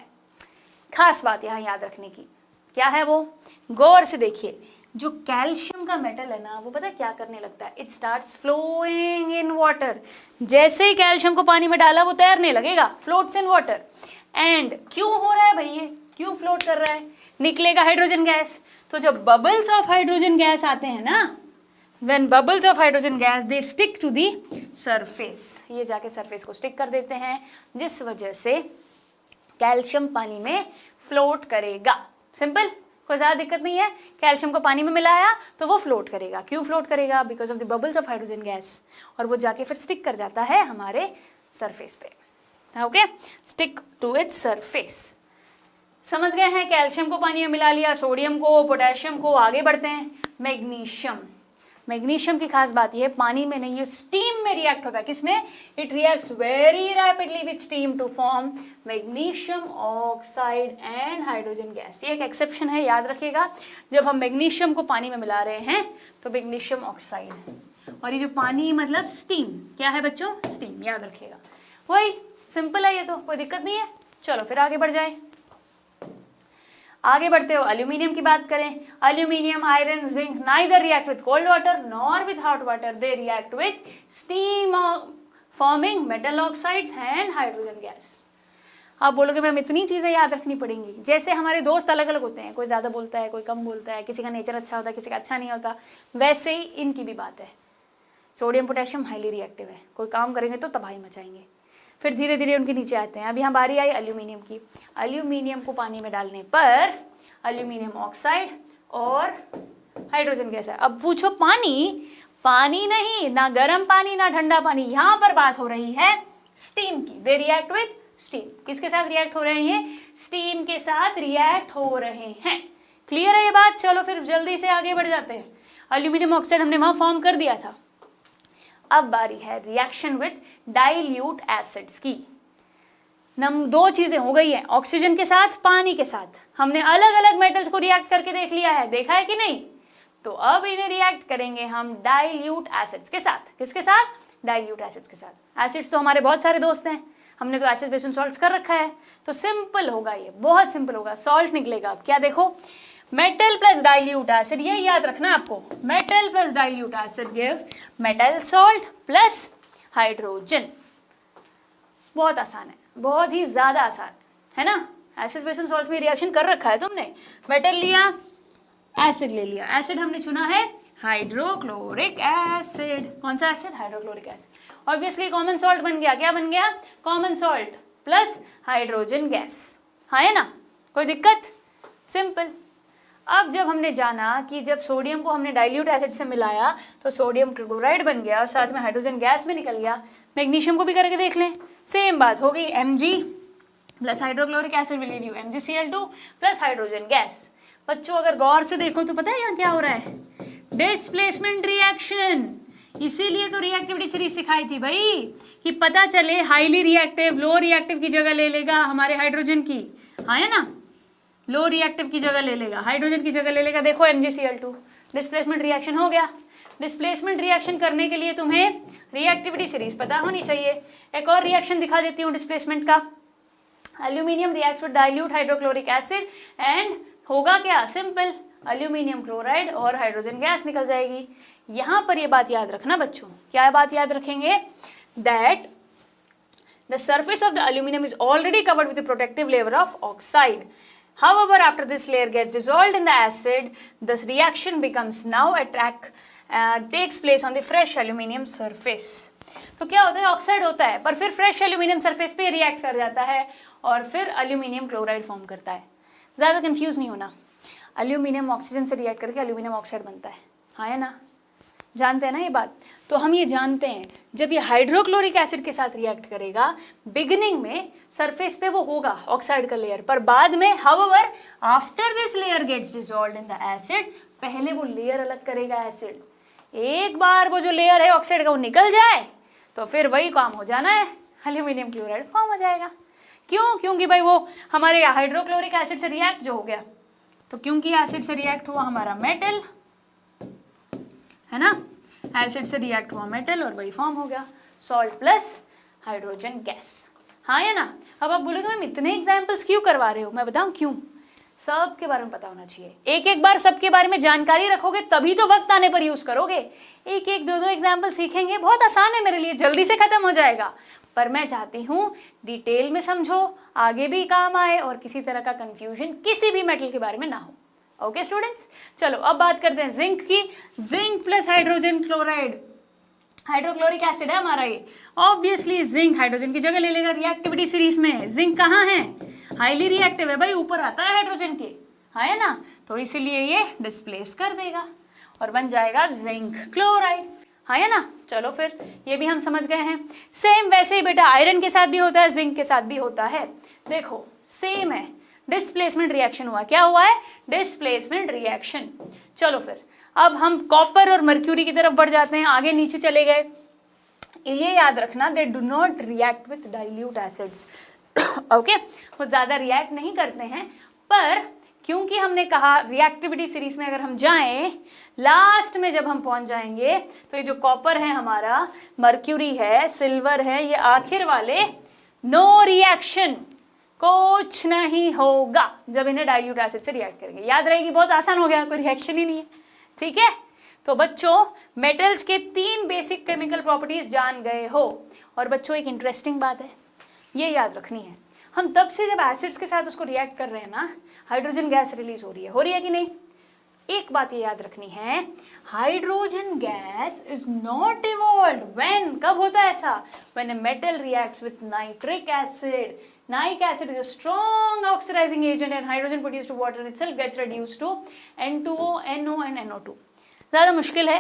खास बात यहाँ याद रखने की क्या है वो, गौर से देखिए। जो कैल्शियम का मेटल है ना, वो पता है क्या करने लगता है, it starts flowing in water. जैसे ही कैल्शियम को पानी में डाला वो तैरने लगेगा, फ्लोट्स इन वाटर। एंड क्यों हो रहा है भाई, ये क्यों फ्लोट कर रहा है, निकलेगा हाइड्रोजन गैस। तो जब बबल्स ऑफ हाइड्रोजन गैस आते हैं ना, when bubbles of hydrogen gas they stick to the surface, ये जाके सरफेस को स्टिक कर देते हैं, जिस वजह से कैल्शियम पानी में फ्लोट करेगा। सिंपल, कोई ज़्यादा दिक्कत नहीं है। कैल्शियम को पानी में मिलाया तो वो फ्लोट करेगा। क्यों फ्लोट करेगा, because of the bubbles of hydrogen gas. और वो जाके फिर स्टिक कर जाता है हमारे सरफेस पे। Okay, stick to its surface. समझ गए हैं, कैल्शियम को पानी में मिला लिया, सोडियम को, पोटेशियम को। आगे बढ़ते हैं, मैग्नीशियम। मैग्नीशियम की खास बात यह है, पानी में नहीं, ये स्टीम में रिएक्ट होता है। किसमें, it reacts very rapidly with steam to form magnesium oxide and hydrogen gas. ये एक एक्सेप्शन है, याद रखिएगा। जब हम मैग्नीशियम को पानी में मिला रहे हैं तो मैग्नीशियम ऑक्साइड है, और ये जो पानी मतलब स्टीम, क्या है बच्चों, स्टीम, याद रखिएगा। वही सिंपल है, ये तो कोई दिक्कत नहीं है। चलो फिर आगे बढ़ जाए। आगे बढ़ते हो, एल्यूमिनियम की बात करें। Aluminium, iron, zinc neither react with cold water nor with hot water, they react with steam forming metal oxides and hydrogen gas. आप बोलोगे मैम इतनी चीज़ें याद रखनी पड़ेंगी। जैसे हमारे दोस्त अलग अलग होते हैं, कोई ज़्यादा बोलता है, कोई कम बोलता है, किसी का नेचर अच्छा होता है, किसी का अच्छा नहीं होता, वैसे ही इनकी भी बात है। सोडियम पोटेशियम हाईली रिएक्टिव है, कोई काम करेंगे तो तबाही मचाएंगे, फिर धीरे धीरे उनके नीचे आते हैं। अब यहाँ बारी आई एल्यूमिनियम की। एल्यूमिनियम को पानी में डालने पर एल्यूमिनियम ऑक्साइड और हाइड्रोजन गैस है। अब पूछो पानी नहीं, ना गर्म पानी ना ठंडा पानी, यहाँ पर बात हो रही है स्टीम की। They react with steam. किसके साथ रिएक्ट हो रहे हैं, स्टीम के साथ रिएक्ट हो रहे हैं। क्लियर है ये बात। चलो फिर जल्दी से आगे बढ़ जाते हैं। एल्यूमिनियम ऑक्साइड हमने वहाँ फॉर्म कर दिया था। अब बारी है रिएक्शन विथ डाइल्यूट एसिड्स की। दो चीजें हो गई है, ऑक्सीजन के साथ, पानी के साथ। हमने अलग अलग मेटल्स को रिएक्ट करके देख लिया है, देखा है कि नहीं। तो अब इन्हें रिएक्ट करेंगे हम डाइल्यूट एसिड्स के साथ। किसके साथ, डाइल्यूट एसिड्स के साथ। एसिड्स तो हमारे बहुत सारे दोस्त हैं, हमने तो एसिड बेस सॉल्ट्स कर रखा है, तो सिंपल होगा, ये बहुत सिंपल होगा। सॉल्ट निकलेगा। अब क्या देखो, मेटल प्लस डाइल्यूट एसिड, ये याद रखना आपको। Metal plus dilute acid give metal salt plus hydrogen. बहुत आसान है, बहुत ही ज्यादा आसान है ना। एसिड बेस सॉल्ट्स में रिएक्शन कर रखा है तुमने। मेटल लिया, एसिड ले लिया। एसिड हमने चुना है हाइड्रोक्लोरिक एसिड। कौन सा acid, hydrochloric acid. Obviously common salt बन गया। क्या बन गया, common salt plus hydrogen gas. हाँ है ना, कोई दिक्कत, सिंपल। अब जब हमने जाना कि जब सोडियम को हमने डाइल्यूट एसिड से मिलाया तो सोडियम क्लोराइड बन गया और साथ में हाइड्रोजन गैस भी निकल गया। मैग्नीशियम को भी करके देख लें, सेम बात हो गई। Mg plus hydrochloric acid will give you MgCl2 plus hydrogen gas. बच्चों अगर गौर से देखो तो पता है यहाँ क्या हो रहा है, डिस्प्लेसमेंट रिएक्शन। इसीलिए तो रिएक्टिविटी सीरीज सिखाई थी भाई, कि पता चले हाईली रिएक्टिव लो रिएक्टिव की जगह ले लेगा हमारे हाइड्रोजन की। हाँ है ना, लो रिएक्टिव की जगह ले लेगा, हाइड्रोजन की जगह ले लेगा। देखो MgCl2, डिस्प्लेसमेंट रिएक्शन हो गया। डिस्प्लेसमेंट रिएक्शन करने के लिए तुम्हें रिएक्टिविटी सीरीज पता होनी चाहिए। एक और रिएक्शन दिखा देती हूँ डिस्प्लेसमेंट का। Aluminium reacts with dilute hydrochloric acid and होगा क्या, सिंपल, एल्यूमिनियम क्लोराइड और हाइड्रोजन गैस निकल जाएगी। यहाँ पर ये बात याद रखना बच्चों, क्या बात याद रखेंगे, that the surface of the aluminum is already covered with a protective layer of oxide. However, after this layer gets dissolved in the acid, the reaction becomes now takes place on the fresh aluminum surface. तो क्या होता है, ऑक्साइड होता है पर फिर फ्रेश एल्यूमिनियम सरफेस पे रिएक्ट कर जाता है और फिर एल्यूमिनियम क्लोराइड फॉर्म करता है। ज़्यादा कंफ्यूज नहीं होना, एल्यूमिनियम ऑक्सीजन से रिएक्ट करके एल्यूमिनियम ऑक्साइड बनता है, हाँ है ना, जानते हैं ना ये बात। तो हम ये जानते हैं जब ये हाइड्रोक्लोरिक एसिड के साथ रिएक्ट करेगा, बिगिनिंग में सरफेस पे वो होगा ऑक्साइड का लेयर, पर बाद में however after this layer gets dissolved in the acid, पहले वो लेयर अलग करेगा एसिड। एक बार वो जो लेयर है ऑक्साइड का वो निकल जाए तो फिर वही काम हो जाना है, एल्यूमिनियम क्लोराइड फॉर्म हो जाएगा। क्यों, क्योंकि भाई वो हमारे हाइड्रोक्लोरिक एसिड से रिएक्ट जो हो गया, तो क्योंकि एसिड से रिएक्ट हुआ हमारा मेटल, है ना, एसिड से रिएक्ट हुआ मेटल और वही फॉर्म हो गया सॉल्ट प्लस हाइड्रोजन गैस, हाँ या ना। अब आप बोलोगे मैम इतने एग्जाम्पल्स क्यों करवा रहे हो, मैं बताऊं क्यों, सब के बारे में पता होना चाहिए। एक एक बार सबके बारे में जानकारी रखोगे तभी तो वक्त आने पर यूज करोगे। एक एक दो दो एग्जाम्पल सीखेंगे, बहुत आसान है मेरे लिए, जल्दी से खत्म हो जाएगा, पर मैं चाहती हूँ डिटेल में समझो, आगे भी काम आए और किसी तरह का कंफ्यूजन किसी भी मेटल के बारे में ना हो। ओके स्टूडेंट्स, चलो अब बात करते हैं जिंक की। Zinc plus hydrogen chloride, hydrochloric acid है हमारा ये, ऑब्वियसली जिंक हाइड्रोजन की जगह ले लेगा रिएक्टिविटी सीरीज में। जिंक कहाँ है, हाईली रिएक्टिव है भाई, ऊपर आता है हाइड्रोजन के, है ना, तो इसीलिए ये डिस्प्लेस कर देगा और बन जाएगा जिंक क्लोराइड, है ना। चलो फिर ये भी हम समझ गए हैं। सेम वैसे ही बेटा आयरन के साथ भी होता है, जिंक के साथ भी होता है। देखो सेम है, डिस्प्लेसमेंट रिएक्शन हुआ, क्या हुआ है, डिस्प्लेसमेंट रिएक्शन। चलो फिर अब हम कॉपर और मर्क्यूरी की तरफ बढ़ जाते हैं, आगे नीचे चले गए। ये याद रखना, they do not react with dilute acids, okay, वो ज़्यादा रिएक्ट नहीं करते हैं, पर क्योंकि हमने कहा रिएक्टिविटी सीरीज में अगर हम जाएं, लास्ट में जब हम पहुंच जाएंगे तो ये जो कॉपर है हमारा, मर्क्यूरी है, सिल्वर है, ये आखिर वाले नो रिएक्शन, कुछ नहीं होगा जब इन्हें डाइल्यूट एसिड से रिएक्ट करेंगे। याद रहेगी, बहुत आसान हो गया, कोई रिएक्शन ही नहीं है, ठीक है। तो बच्चों मेटल्स के 3 बेसिक केमिकल प्रॉपर्टीज जान गए हो। और बच्चों एक इंटरेस्टिंग बात है, ये याद रखनी है, हम तब से जब एसिड्स के साथ उसको रिएक्ट कर रहे हैं ना, हाइड्रोजन गैस रिलीज हो रही है कि नहीं। एक बात ये याद रखनी है, hydrogen gas is not evolved when, कब होता है ऐसा, when a metal reacts with nitric acid. Nitric acid is a strong oxidizing agent and hydrogen produced to water itself gets reduced to N2O, NO and NO2। ज़्यादा मुश्किल है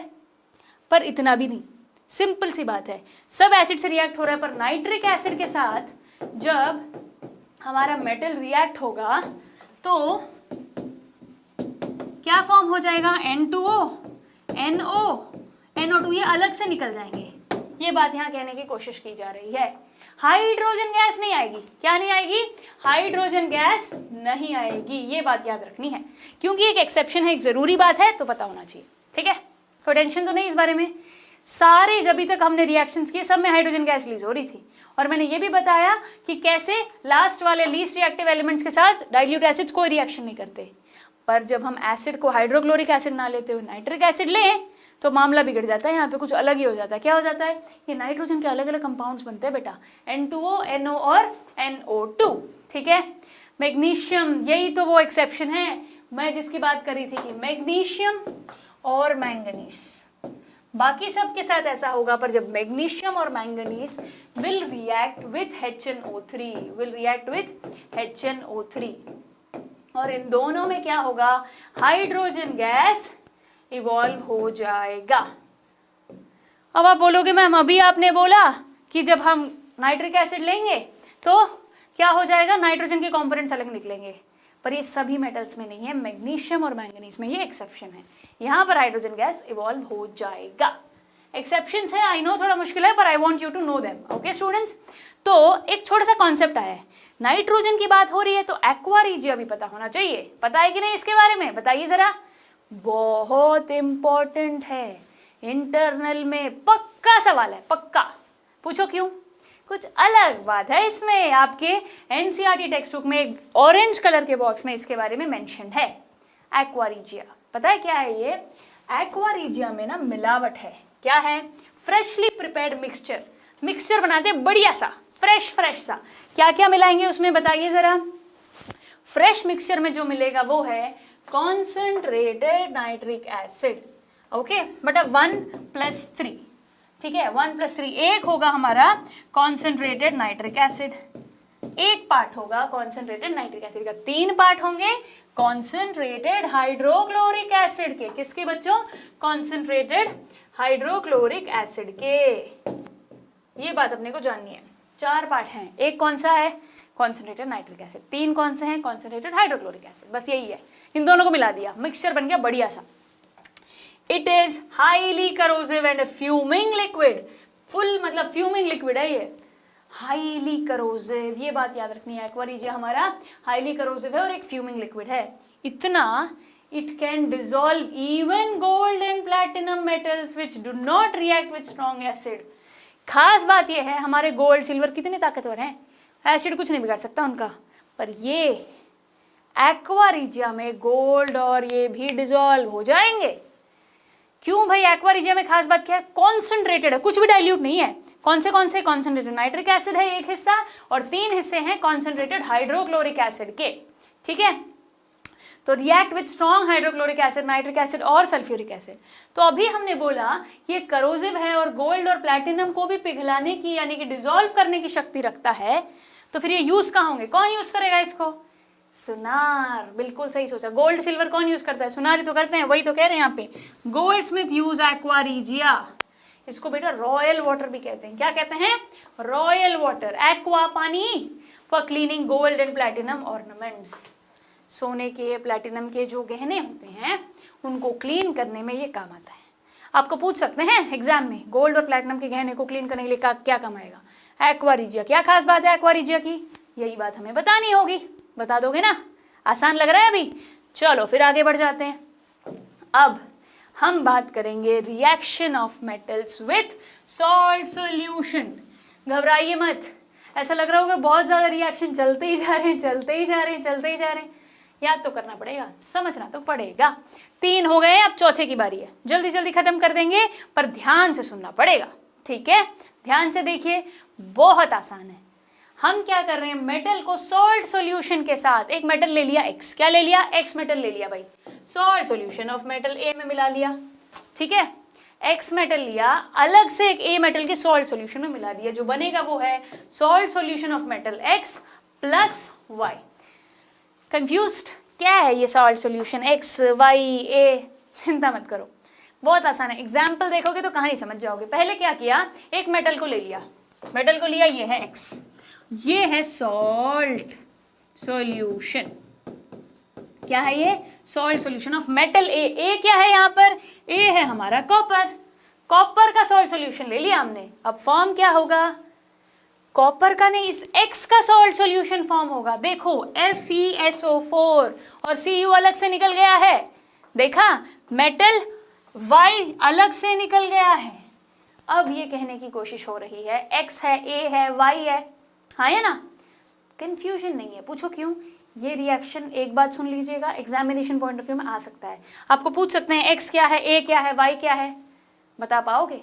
पर इतना भी नहीं, सिंपल सी बात है, सब एसिड से रिएक्ट हो रहा है, पर नाइट्रिक एसिड के साथ जब हमारा मेटल रिएक्ट होगा तो क्या फॉर्म हो जाएगा, N2O, NO, NO2, ये अलग से निकल जाएंगे। ये बात यहाँ कहने की कोशिश की जा रही है, हाइड्रोजन गैस नहीं आएगी। क्या नहीं आएगी, हाइड्रोजन गैस नहीं आएगी, ये बात याद रखनी है, क्योंकि एक एक्सेप्शन है, एक जरूरी बात है, तो पता होना चाहिए, ठीक है। कोई टेंशन तो नहीं इस बारे में। सारे जब अभी तक हमने रिएक्शंस किए सब में हाइड्रोजन गैस रिलीज हो रही थी, और मैंने ये भी बताया कि कैसे लास्ट वाले लीस्ट रिएक्टिव एलिमेंट्स के साथ डाइल्यूट एसिड्स कोई रिएक्शन नहीं करते, पर जब हम एसिड को हाइड्रोक्लोरिक एसिड ना लेते हुए नाइट्रिक एसिड लें तो मामला बिगड़ जाता है, यहाँ पे कुछ अलग ही हो जाता है। क्या हो जाता है, ये नाइट्रोजन के अलग अलग कंपाउंड्स बनते हैं बेटा, N2O, NO और NO2, ठीक है। मैग्नीशियम, यही तो वो एक्सेप्शन है मैं जिसकी बात कर रही थी कि मैग्नीशियम और मैंगनीज, बाकी सब के साथ ऐसा होगा, पर जब मैग्नीशियम और manganese will react with HNO3, will react with HNO3, और इन दोनों में क्या होगा, हाइड्रोजन गैस इवॉल्व हो जाएगा। अब आप बोलोगे मैम अभी आपने बोला कि जब हम नाइट्रिक एसिड लेंगे तो क्या हो जाएगा, नाइट्रोजन के कंपोनेंट्स अलग निकलेंगे, पर ये सभी मेटल्स में नहीं है, मैग्नीशियम और मैंगनीज में ये एक्सेप्शन है, यहाँ पर हाइड्रोजन गैस इवॉल्व हो जाएगा। एक्सेप्शंस है, आई नो थोड़ा मुश्किल है, पर I want you to know them, okay students. तो एक छोटा सा कॉन्सेप्ट आया है, नाइट्रोजन की बात हो रही है तो एक्वा रीजिया भी पता होना चाहिए, पता है कि नहीं इसके बारे में, बताइए जरा। बहुत इंपॉर्टेंट है, इंटरनल में पक्का सवाल है, पक्का। पूछो क्यों? कुछ अलग बात है इसमें। आपके एनसीईआरटी टेक्स्ट बुक में एक ऑरेंज कलर के बॉक्स में इसके बारे में मेंशन है, एक्वा रिजिया। पता है क्या है ये? एक्वा रिजिया में ना मिलावट है। क्या है? फ्रेशली प्रिपेयर्ड मिक्सचर बनाते हैं बढ़िया सा, फ्रेश सा। क्या क्या मिलाएंगे उसमें बताइए जरा। फ्रेश मिक्सचर में जो मिलेगा वो है कॉन्सेंट्रेटेड नाइट्रिक एसिड, ओके, बटा 1+3, ठीक है, 1+3। एक होगा हमारा कॉन्सेंट्रेटेड नाइट्रिक एसिड, एक पार्ट होगा कॉन्सेंट्रेटेड नाइट्रिक एसिड का, 3 पार्ट होंगे कॉन्सेंट्रेटेड हाइड्रोक्लोरिक एसिड के। किसके बच्चों? कॉन्सेंट्रेटेड हाइड्रोक्लोरिक एसिड के। ये बात अपने को जाननी है। 4 पार्ट हैं, एक कौन सा है? Concentrated nitric acid. 3 कौन से हैं? Concentrated hydrochloric acid. बस यही है, इन दोनों को मिला दिया, मिक्सचर बन गया बढ़िया सा। It is highly corrosive and fuming liquid. Full मतलब फ्यूमिंग लिक्विड है ये, हाईली करोसिव। ये बात याद रखनी है, एक्वा रिजिया हमारा हाईली करोसिव है और एक फ्यूमिंग लिक्विड है। इतना, it can dissolve even gold and platinum metals which do not react with strong acid. खास बात यह है, हमारे गोल्ड सिल्वर कितने ताकतवर हैं, एसिड कुछ नहीं बिगाड़ सकता उनका। पर ये एक्वा रिजिया में गोल्ड और ये भी डिसॉल्व हो जाएंगे। क्यों भाई? एक्वा रिजिया में खास बात क्या है? कॉन्सेंट्रेटेड है, कुछ भी डाइल्यूट नहीं है। कौन से कॉन्सेंट्रेटेड नाइट्रिक एसिड है एक हिस्सा, और 3 हिस्से हैं कॉन्सेंट्रेटेड हाइड्रोक्लोरिक एसिड के, ठीक है। तो react with strong hydrochloric acid, nitric acid और सल्फ्यूरिक एसिड। तो अभी हमने बोला ये करोसिव है और गोल्ड और प्लैटिनम को भी पिघलाने की यानी कि डिसॉल्व करने की शक्ति रखता है। तो फिर ये यूज कहाँ होंगे? कौन यूज करेगा इसको? सुनार। बिल्कुल सही सोचा। गोल्ड सिल्वर कौन यूज करता है? सुनार ही तो करते हैं, वही तो कह रहे हैं यहाँ पे। Gold Smith use aqua regia. इसको बेटा रॉयल वाटर भी कहते हैं। क्या कहते हैं? Royal water. एक्वा पानी for cleaning gold and platinum ornaments. सोने के, प्लैटिनम के जो गहने होते हैं उनको क्लीन करने में ये काम आता है। आपको पूछ सकते हैं एग्जाम में, गोल्ड और प्लैटिनम के गहने को क्लीन करने के लिए क्या काम आएगा? Aqua regia. क्या खास बात है एक्वा रिजिया की? यही बात हमें बतानी होगी। बता दोगे ना? आसान लग रहा है अभी? चलो फिर आगे बढ़ जाते हैं। अब हम बात करेंगे reaction of metals with salt solution. घबराइए मत। ऐसा लग रहा होगा बहुत ज्यादा रिएक्शन चलते ही जा रहे हैं। याद तो करना पड़ेगा, समझना तो पड़ेगा। 3 हो गए, अब चौथे की बारी है। जल्दी जल्दी खत्म कर देंगे, पर ध्यान से सुनना पड़ेगा, ठीक है? ध्यान से देखिए, बहुत आसान है। हम क्या कर रहे हैं? मेटल को सॉल्ट सॉल्यूशन के साथ, एक मेटल ले लिया X, क्या ले लिया? X मेटल ले लिया भाई, salt solution of metal A में मिला लिया, ठीक है। X मेटल लिया, अलग से एक A मेटल के सॉल्ट सॉल्यूशन में मिला दिया। जो बनेगा वो है salt solution of metal X plus Y। Confused? क्या है ये salt solution X Y A? चिंता मत करो, बहुत आसान है। एग्जाम्पल देखोगे तो कहानी समझ जाओगे। पहले क्या किया? एक मेटल को ले लिया, ये है X, ये है सॉल्ट सॉल्यूशन। क्या है ये? Salt solution of metal A क्या है यहाँ पर? A है हमारा कॉपर का सॉल्ट सॉल्यूशन ले लिया हमने। अब फॉर्म क्या होगा? कॉपर का नहीं, इस X का सॉल्ट सॉल्यूशन फॉर्म होगा। देखो FeSO4 और Cu अलग से निकल गया है। देखा? मेटल Y अलग से निकल गया है। अब ये कहने की कोशिश हो रही है X है, A है, Y है, हाँ या ना? कंफ्यूजन नहीं है। पूछो क्यों? ये रिएक्शन एक बात सुन लीजिएगा, एग्जामिनेशन पॉइंट ऑफ व्यू में आ सकता है। आपको पूछ सकते हैं X क्या है, A क्या है, Y क्या है? बता पाओगे?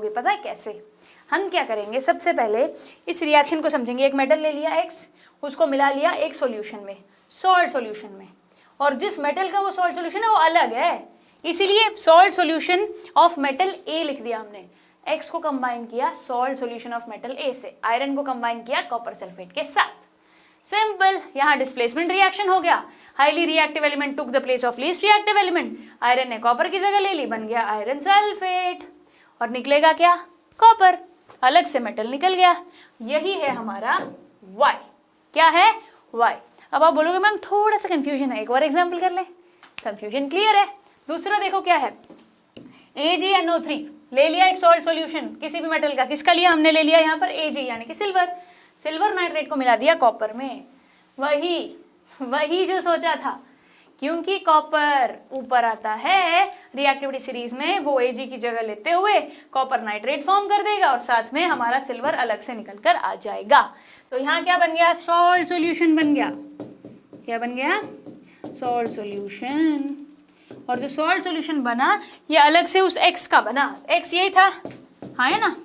पता है कैसे? हम क्या करेंगे? सबसे पहले इस रिएक्शन को समझेंगे। एक मेटल ले लिया X, उसको मिला लिया एक सॉल्यूशन में, सॉल्ट सॉल्यूशन में, और जिस मेटल का वो सॉल्ट सॉल्यूशन है वो अलग है, इसीलिए salt solution of metal A लिख दिया हमने। X को कंबाइन किया salt solution of metal A से, आयरन को कंबाइन किया कॉपर सल्फेट के साथ। सिंपल। यहाँ डिस्प्लेसमेंट रिएक्शन हो गया। Highly reactive element took the place of least reactive element. Iron ने कॉपर की जगह ले ली, बन गया आयरन सल्फेट, और निकलेगा क्या? कॉपर। अलग से मेटल निकल गया। यही है हमारा Y। क्या है? Y। अब आप बोलोगे मैम थोड़ा सा कंफ्यूजन है, एक और एग्जांपल कर ले। कंफ्यूजन क्लियर है? दूसरा देखो क्या है? AgNO3 ले लिया एक सॉल्ट सॉल्यूशन किसी भी मेटल का। किसका लिया? हमने ले लिया यहाँ पर Ag यानी कि सिल्वर नाइट्रेट को मिला दिया कॉपर में। वही जो सोचा था क्योंकि कॉपर ऊपर आता है रिएक्टिविटी सीरीज में, वो Ag की जगह लेते हुए कॉपर नाइट्रेट फॉर्म कर देगा और साथ में हमारा सिल्वर अलग से निकल कर आ जाएगा। तो यहाँ क्या बन गया, सॉल्ट सॉल्यूशन बन गया। क्या बन गया, सॉल्ट सॉल्यूशन। और जो सॉल्ट सॉल्यूशन बना ये अलग से उस X का बना, X यही था, हाँ है ना,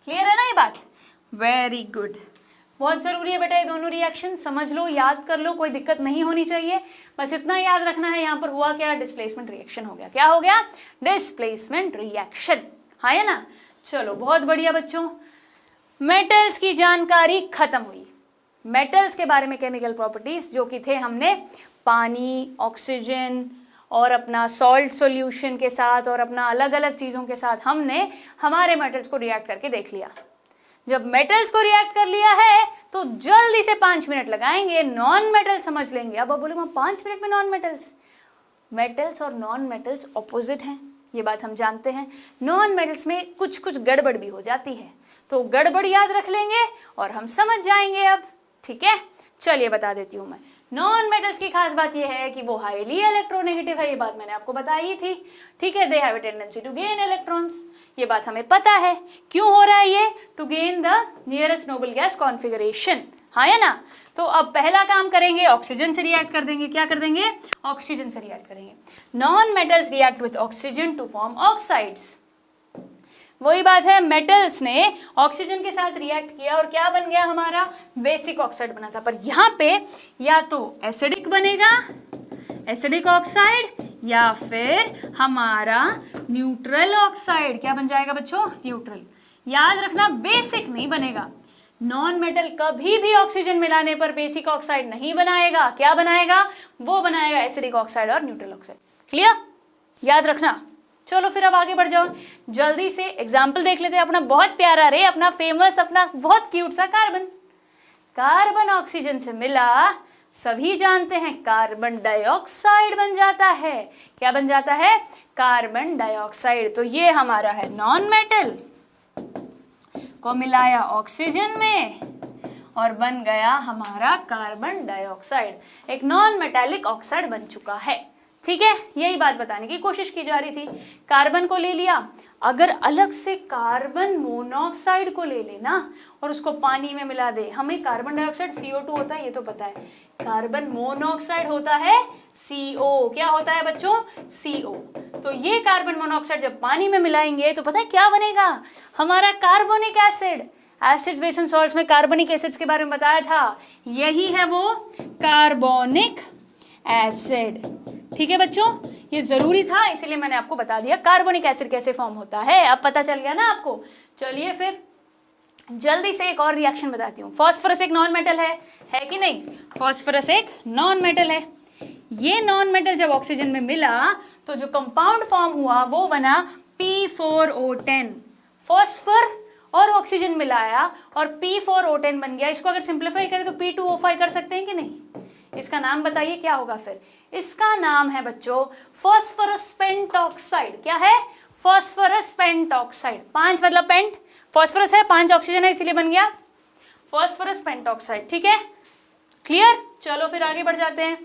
क्लियर है ना ये बात, वेरी गुड। बहुत ज़रूरी है बेटा ये दोनों रिएक्शन, समझ लो, याद कर लो, कोई दिक्कत नहीं होनी चाहिए, बस इतना याद रखना है। यहाँ पर हुआ क्या, डिस्प्लेसमेंट रिएक्शन हो गया। क्या हो गया, डिस्प्लेसमेंट रिएक्शन, हाँ है ना। चलो बहुत बढ़िया बच्चों, मेटल्स की जानकारी खत्म हुई। मेटल्स के बारे में केमिकल प्रॉपर्टीज जो कि थे हमने पानी, ऑक्सीजन और अपना सॉल्ट सॉल्यूशन के साथ और अपना अलग अलग चीज़ों के साथ हमने हमारे मेटल्स को रिएक्ट करके देख लिया। जब मेटल्स को रिएक्ट कर लिया है तो जल्दी से 5 मिनट लगाएंगे, नॉन मेटल समझ लेंगे। अब बोले मैं 5 मिनट में नॉन मेटल्स, मेटल्स और नॉन मेटल्स ऑपोजिट हैं, ये बात हम जानते हैं। नॉन मेटल्स में कुछ कुछ गड़बड़ भी हो जाती है, तो गड़बड़ याद रख लेंगे और हम समझ जाएंगे अब, ठीक है। चलिए बता देती हूँ मैं, नॉन मेटल्स की खास बात यह है कि वो हाईली इलेक्ट्रोनेगेटिव है, ये बात मैंने आपको बताई थी, ठीक है। They have a tendency to gain electrons, ये बात हमें पता है। क्यों हो रहा है ये, to gain the nearest noble gas configuration, हाँ है ना। तो अब पहला काम करेंगे, ऑक्सीजन से रिएक्ट कर देंगे। क्या कर देंगे, ऑक्सीजन से रिएक्ट करेंगे। Non metals react with oxygen to form oxides. वही बात है, मेटल्स ने ऑक्सीजन के साथ रिएक्ट किया और क्या बन गया, हमारा बेसिक ऑक्साइड बना था। पर यहाँ पे या तो एसिडिक बनेगा, एसिडिक ऑक्साइड, या फिर हमारा न्यूट्रल ऑक्साइड। क्या बन जाएगा बच्चों, न्यूट्रल। याद रखना बेसिक नहीं बनेगा। नॉन मेटल कभी भी ऑक्सीजन मिलाने पर बेसिक ऑक्साइड नहीं बनाएगा। क्या बनाएगा, वो बनाएगा एसिडिक ऑक्साइड और न्यूट्रल ऑक्साइड। क्लियर, याद रखना। चलो फिर अब आगे बढ़ जाओ, जल्दी से एग्जाम्पल देख लेते हैं अपना बहुत प्यारा रे, अपना फेमस, अपना बहुत क्यूट सा कार्बन। कार्बन ऑक्सीजन से मिला, सभी जानते हैं कार्बन डाइऑक्साइड बन जाता है। क्या बन जाता है, कार्बन डाइऑक्साइड। तो ये हमारा है नॉन मेटल को मिलाया ऑक्सीजन में और बन गया हमारा कार्बन डाइऑक्साइड, एक नॉन मेटालिक ऑक्साइड बन चुका है, ठीक है। यही बात बताने की कोशिश की जा रही थी। कार्बन को ले लिया, अगर अलग से कार्बन मोनोऑक्साइड को ले लेना और उसको पानी में मिला दे, हमें कार्बन डाइऑक्साइड CO2 होता है, ये तो पता है। कार्बन मोनोऑक्साइड होता है CO। क्या होता है बच्चों, CO। तो ये कार्बन मोनोऑक्साइड जब पानी में मिलाएंगे तो पता है क्या बनेगा, हमारा carbonic acid. Acids, base and salts में कार्बनिक एसिड्स के बारे में बताया था, यही है वो कार्बोनिक एसिड, ठीक है बच्चों। ये जरूरी था, इसीलिए मैंने आपको बता दिया कार्बोनिक एसिड कैसे फॉर्म होता है। अब पता चल गया ना आपको। चलिए फिर जल्दी से एक और रिएक्शन बताती हूँ। फॉस्फोरस एक नॉन मेटल है कि नहीं, फॉस्फोरस एक नॉन मेटल है। ये नॉन मेटल जब ऑक्सीजन में मिला तो जो कंपाउंड फॉर्म हुआ वो बना P4O10। फॉस्फर और ऑक्सीजन मिलाया और P4O10 बन गया। इसको अगर सिंप्लीफाई करें तो P2O5 कर सकते हैं कि नहीं। इसका नाम बताइए क्या होगा फिर, इसका नाम है बच्चों फॉस्फोरस पेंटॉक्साइड। क्या है, फॉस्फोरस पेंटॉक्साइड। 5 मतलब पेंट, फॉस्फोरस है, 5 ऑक्सीजन है, इसीलिए बन गया फॉस्फोरस पेंटॉक्साइड, ठीक है, क्लियर। चलो फिर आगे बढ़ जाते हैं।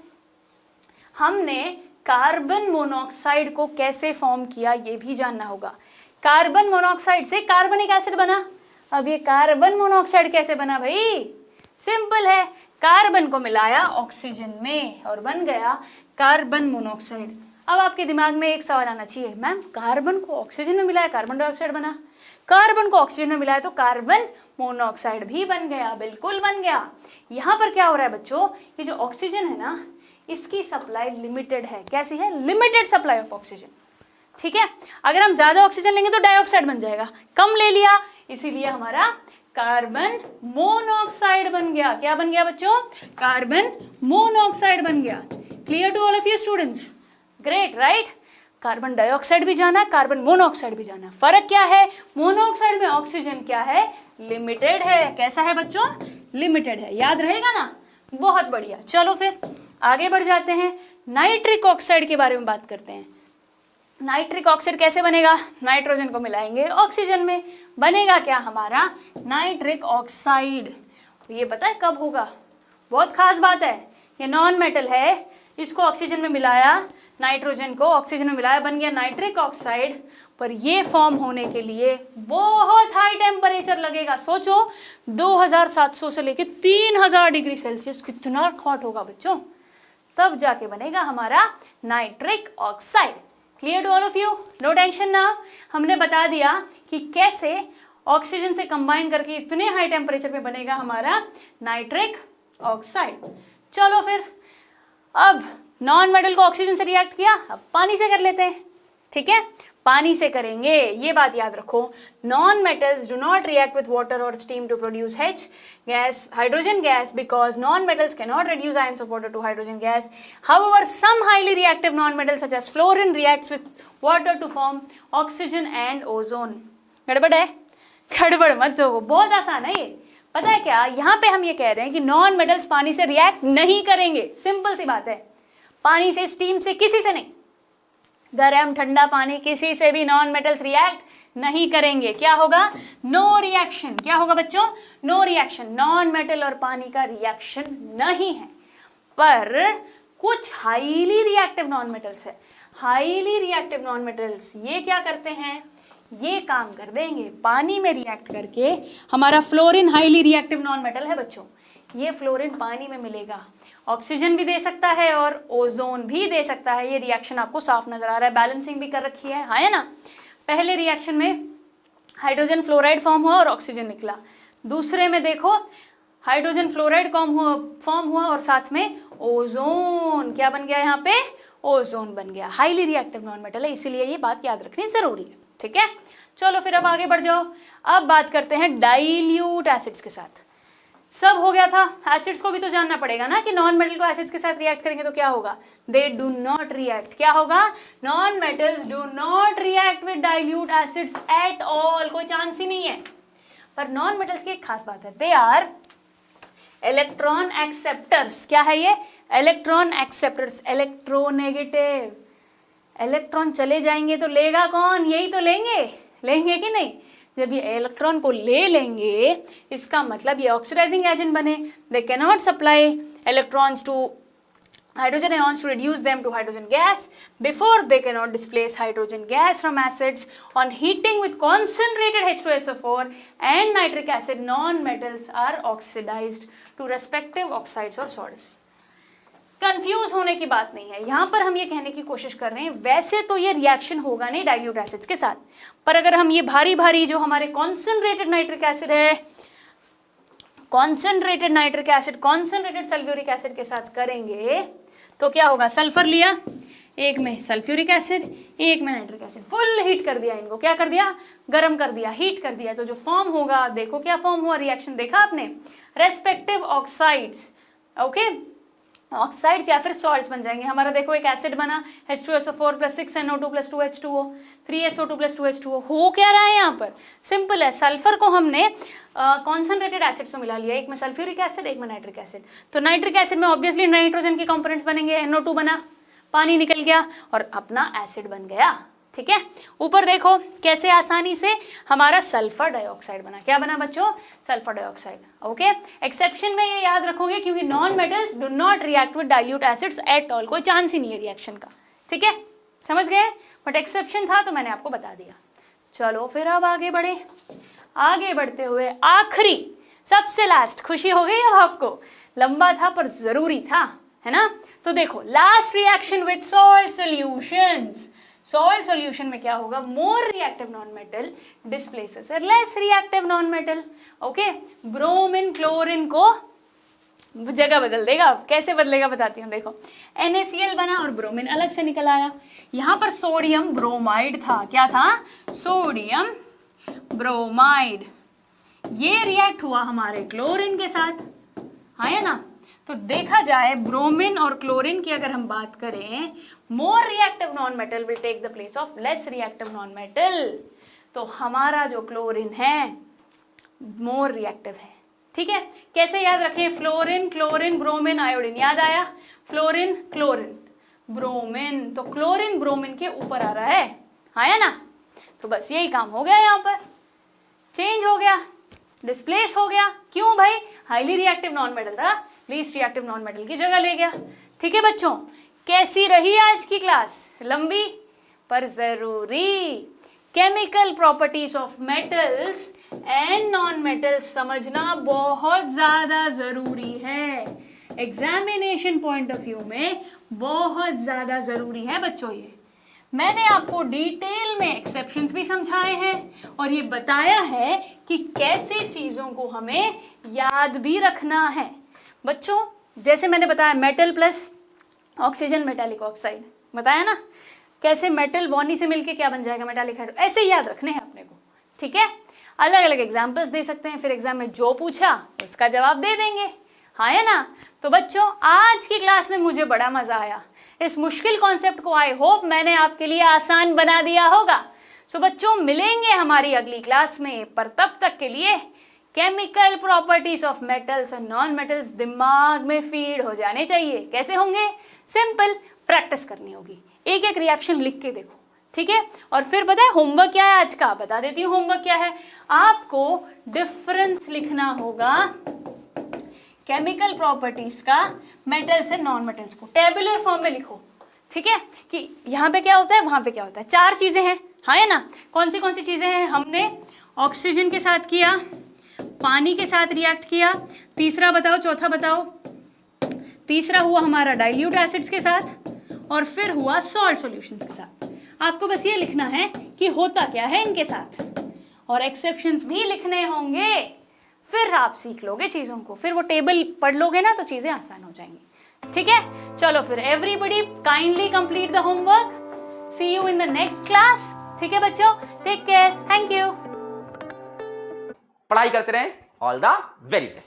हमने कार्बन मोनोऑक्साइड को कैसे फॉर्म किया ये भी जानना होगा। कार्बन मोनोऑक्साइड से कार्बनिक एसिड बना। अब ये कार्बन मोनोऑक्साइड कैसे बना भाई, सिंपल है, कार्बन को मिलाया ऑक्सीजन में और बन गया कार्बन मोनोऑक्साइड। अब आपके दिमाग में एक सवाल आना चाहिए, मैम कार्बन को ऑक्सीजन में मिलाया कार्बन डाइऑक्साइड बना, कार्बन को ऑक्सीजन में मिलाया तो कार्बन मोनोऑक्साइड भी बन गया। बिल्कुल बन गया। यहाँ पर क्या हो रहा है बच्चों, ये जो ऑक्सीजन है ना, इसकी सप्लाई लिमिटेड है। कैसी है, लिमिटेड सप्लाई ऑफ ऑक्सीजन, ठीक है। अगर हम ज्यादा ऑक्सीजन लेंगे तो डाइऑक्साइड बन जाएगा, कम ले लिया इसीलिए हमारा कार्बन मोनोऑक्साइड बन गया। क्या बन गया बच्चों, कार्बन मोनोऑक्साइड बन गया। Clear to all of you students, great right. Carbon dioxide भी जाना, कार्बन मोनोऑक्साइड भी जाना। फर्क क्या है, मोनोऑक्साइड में ऑक्सीजन क्या है, लिमिटेड है। कैसा है बच्चों, लिमिटेड है, याद रहेगा ना, बहुत बढ़िया। चलो फिर आगे बढ़ जाते हैं, नाइट्रिक ऑक्साइड के बारे में बात करते हैं। नाइट्रिक ऑक्साइड कैसे बनेगा, नाइट्रोजन को मिलाएंगे ऑक्सीजन में, बनेगा क्या हमारा नाइट्रिक ऑक्साइड। ये पता है कब होगा, बहुत खास बात है। ये नॉन मेटल है, इसको ऑक्सीजन में मिलाया, नाइट्रोजन को ऑक्सीजन में मिलाया, बन गया नाइट्रिक ऑक्साइड। पर ये फॉर्म होने के लिए बहुत हाई टेम्परेचर लगेगा। सोचो 2700 से लेके 3000 डिग्री सेल्सियस, कितना हॉट होगा बच्चों, तब जाके बनेगा हमारा nitric oxide. Clear to all of you? No tension ना। हमने बता दिया कि कैसे ऑक्सीजन से कंबाइन करके इतने हाई टेम्परेचर पे बनेगा हमारा नाइट्रिक ऑक्साइड। चलो फिर, अब नॉन मेटल को ऑक्सीजन से रिएक्ट किया, अब पानी से कर लेते हैं। ठीक है, पानी से करेंगे, ये बात याद रखो। Non metals do not react with water और steam to produce H gas, hydrogen gas, because non-metals cannot reduce ions of water to hydrogen gas. However, some highly reactive non-metals such as fluorine reacts with water to form oxygen and ozone. गड़बड़ है? गड़बड़ मत हो, बहुत आसान है ये। पता है क्या, यहाँ पे हम ये कह रहे हैं कि नॉन मेटल्स पानी से रिएक्ट नहीं करेंगे। सिंपल सी बात है, पानी से, स्टीम से, किसी से नहीं। गर्म ठंडा पानी, किसी से भी नॉन मेटल्स रिएक्ट नहीं करेंगे। क्या होगा? No reaction. क्या होगा बच्चों? No reaction. नॉन मेटल और पानी का रिएक्शन नहीं है। पर कुछ हाईली रिएक्टिव नॉन मेटल्स है। हाईली रिएक्टिव नॉन मेटल्स ये क्या करते हैं? ये काम कर देंगे, पानी में रिएक्ट करके। हमारा fluorine highly reactive non metal है बच्चों। ये फ्लोरीन पानी में मिलेगा, ऑक्सीजन भी दे सकता है और ओजोन भी दे सकता है। ये रिएक्शन आपको साफ नजर आ रहा है, बैलेंसिंग भी कर रखी है ना। पहले रिएक्शन में हाइड्रोजन फ्लोराइड फॉर्म हुआ और ऑक्सीजन निकला। दूसरे में देखो हाइड्रोजन फ्लोराइड फॉर्म हुआ और साथ में ओजोन क्या बन गया? यहाँ पे ओजोन बन गया। हाईली रिएक्टिव नॉन मेटल है, इसीलिए ये बात याद रखनी जरूरी है। ठीक है, चलो फिर अब आगे बढ़ जाओ। अब बात करते हैं डाइल्यूट एसिड्स के साथ। सब हो गया था, एसिड्स को भी तो जानना पड़ेगा ना कि नॉन मेटल को एसिड्स के साथ रिएक्ट करेंगे तो क्या होगा? They do not react. क्या होगा? Non metals do not react with dilute acids at all, कोई चांस ही नहीं है। पर नॉन मेटल्स की एक खास बात है, दे आर इलेक्ट्रॉन एक्सेप्टर्स। क्या है ये? Electron acceptors. इलेक्ट्रोनेगेटिव, इलेक्ट्रॉन चले जाएंगे तो लेगा कौन? यही तो लेंगे कि नहीं? जब ये इलेक्ट्रॉन को ले लेंगे, इसका मतलब ये ऑक्सीडाइजिंग एजेंट बने। They can not supply electrons to hydrogen ions to reduce them to hydrogen gas. Before they cannot displace hydrogen gas from acids, on heating with concentrated H2SO4 and nitric acid, non-metals are oxidized to respective oxides or salts. Confuse होने की बात नहीं है। यहाँ पर हम ये कहने की कोशिश कर रहे हैं, वैसे तो ये रिएक्शन होगा नहीं डाइल्यूट एसिड्स के साथ, पर अगर हम ये भारी भारी जो हमारे कॉन्सेंट्रेटेड नाइट्रिक एसिड है, concentrated nitric acid concentrated sulphuric acid के साथ करेंगे तो क्या होगा? सल्फर लिया, एक में सल्फ्यूरिक एसिड, एक में नाइट्रिक एसिड, फुल हीट कर दिया इनको। क्या कर दिया? गर्म कर दिया, हीट कर दिया। तो जो फॉर्म होगा, देखो क्या फॉर्म हुआ, रिएक्शन देखा आपने? रेस्पेक्टिव ऑक्साइड्स, ओके, ऑक्साइड्स या फिर सॉल्ट्स बन जाएंगे। हमारा देखो एक एसिड बना H2SO4 + 6NO2 + 2H2O, 3SO2 + 2H2O। हो क्या रहा है यहाँ पर? सिंपल है, सल्फर को हमने कॉन्सेंट्रेटेड एसिड्स में मिला लिया, एक में सल्फ्यूरिक एसिड, एक में नाइट्रिक एसिड। तो नाइट्रिक एसिड में ऑब्वियसली नाइट्रोजन के कंपोनेंट्स बनेंगे, NO2 बना, पानी निकल गया और अपना एसिड बन गया। ठीक है, ऊपर देखो कैसे आसानी से हमारा सल्फर डाइऑक्साइड बना। क्या बना बच्चों? Sulphur dioxide. ओके, एक्सेप्शन में ये याद रखोगे क्योंकि non metals do not react with dilute acids at all, कोई चांस ही नहीं है रिएक्शन का। ठीक है, समझ गए? बट एक्सेप्शन था तो मैंने आपको बता दिया। चलो फिर अब आगे बढ़े। आगे बढ़ते हुए आखिरी, सबसे लास्ट, खुशी हो गई अब आपको? लंबा था पर जरूरी था, है ना? तो देखो, last reaction with salt solutions. Salt solution में क्या होगा? मोर reactive non metal displaces less reactive non metal. Okay, bromine chlorine को जगह बदल देगा। कैसे बदलेगा बताती हूँ। देखो, NaCl बना और ब्रोमीन अलग से निकल आया। यहाँ पर सोडियम ब्रोमाइड था। क्या था? Sodium bromide. ये रिएक्ट हुआ हमारे क्लोरीन के साथ, है ना? तो देखा जाए ब्रोमीन और क्लोरीन की अगर हम बात करें, more reactive non metal will take the place of less reactive non metal. तो हमारा जो क्लोरीन है मोर रिएक्टिव है। ठीक है, कैसे याद रखें? फ्लोरीन क्लोरीन ब्रोमीन आयोडीन, याद आया? फ्लोरीन क्लोरीन ब्रोमीन, तो क्लोरीन ब्रोमीन के ऊपर आ रहा है, आया ना? तो बस यही काम हो गया, यहाँ पर चेंज हो गया, डिस्प्लेस हो गया। क्यों भाई? हाईली रिएक्टिव नॉन मेटल था, लीस्ट रिएक्टिव नॉन मेटल की जगह ले गया। ठीक है बच्चों, कैसी रही आज की क्लास? लंबी पर जरूरी। Chemical properties of metals and non metals समझना बहुत ज्यादा जरूरी है, एग्जामिनेशन पॉइंट ऑफ व्यू में बहुत ज्यादा जरूरी है बच्चों। ये मैंने आपको डिटेल में एक्सेप्शंस भी समझाए हैं और ये बताया है कि कैसे चीजों को हमें याद भी रखना है बच्चों। जैसे मैंने बताया metal plus oxygen metallic oxide, बताया ना, कैसे मेटल बॉन्डी से मिलके क्या बन जाएगा, मेटालिक हाइड्रो, ऐसे ही याद रखने हैं अपने को, ठीक है। अलग अलग एग्जाम्पल्स दे सकते हैं, फिर एग्जाम में जो पूछा उसका जवाब दे देंगे, हाँ है ना। तो बच्चों आज की क्लास में मुझे बड़ा मजा आया। इस मुश्किल कॉन्सेप्ट को आई होप मैंने आपके लिए आसान बना दिया होगा। सो बच्चों मिलेंगे हमारी अगली क्लास में, पर तब तक के लिए chemical properties of metals and non metals दिमाग में फीड हो जाने चाहिए। कैसे होंगे? सिंपल, प्रैक्टिस करनी होगी, एक एक रिएक्शन लिख के देखो, ठीक है। और फिर पता है होमवर्क क्या है आज का? बता देती हूँ होमवर्क क्या है। आपको डिफरेंस लिखना होगा केमिकल प्रॉपर्टीज का मेटल्स एंड नॉन मेटल्स को, टेबुलर फॉर्म में लिखो, ठीक है, कि यहाँ पे क्या होता है वहाँ पे क्या होता है। 4 चीजें हैं, हाँ है ना। कौन सी चीजें हैं? हमने ऑक्सीजन के साथ किया, पानी के साथ रिएक्ट किया, तीसरा बताओ, चौथा बताओ। तीसरा हुआ हमारा डाइल्यूट एसिड्स के साथ, और फिर हुआ सॉल्ट सॉल्यूशंस के साथ। आपको बस ये लिखना है कि होता क्या है इनके साथ, और एक्सेप्शंस भी लिखने होंगे। फिर आप सीख लोगे चीज़ों को, फिर वो टेबल पढ़ लोगे ना तो चीज़ें आसान हो जाएंगी, ठीक है। चलो फिर everybody kindly complete the homework, see you in the next class, ठीक है बच्चों, टेक केयर, थैंक यू। पढ़ाई करते रहें, ऑल द वेरी बेस्ट।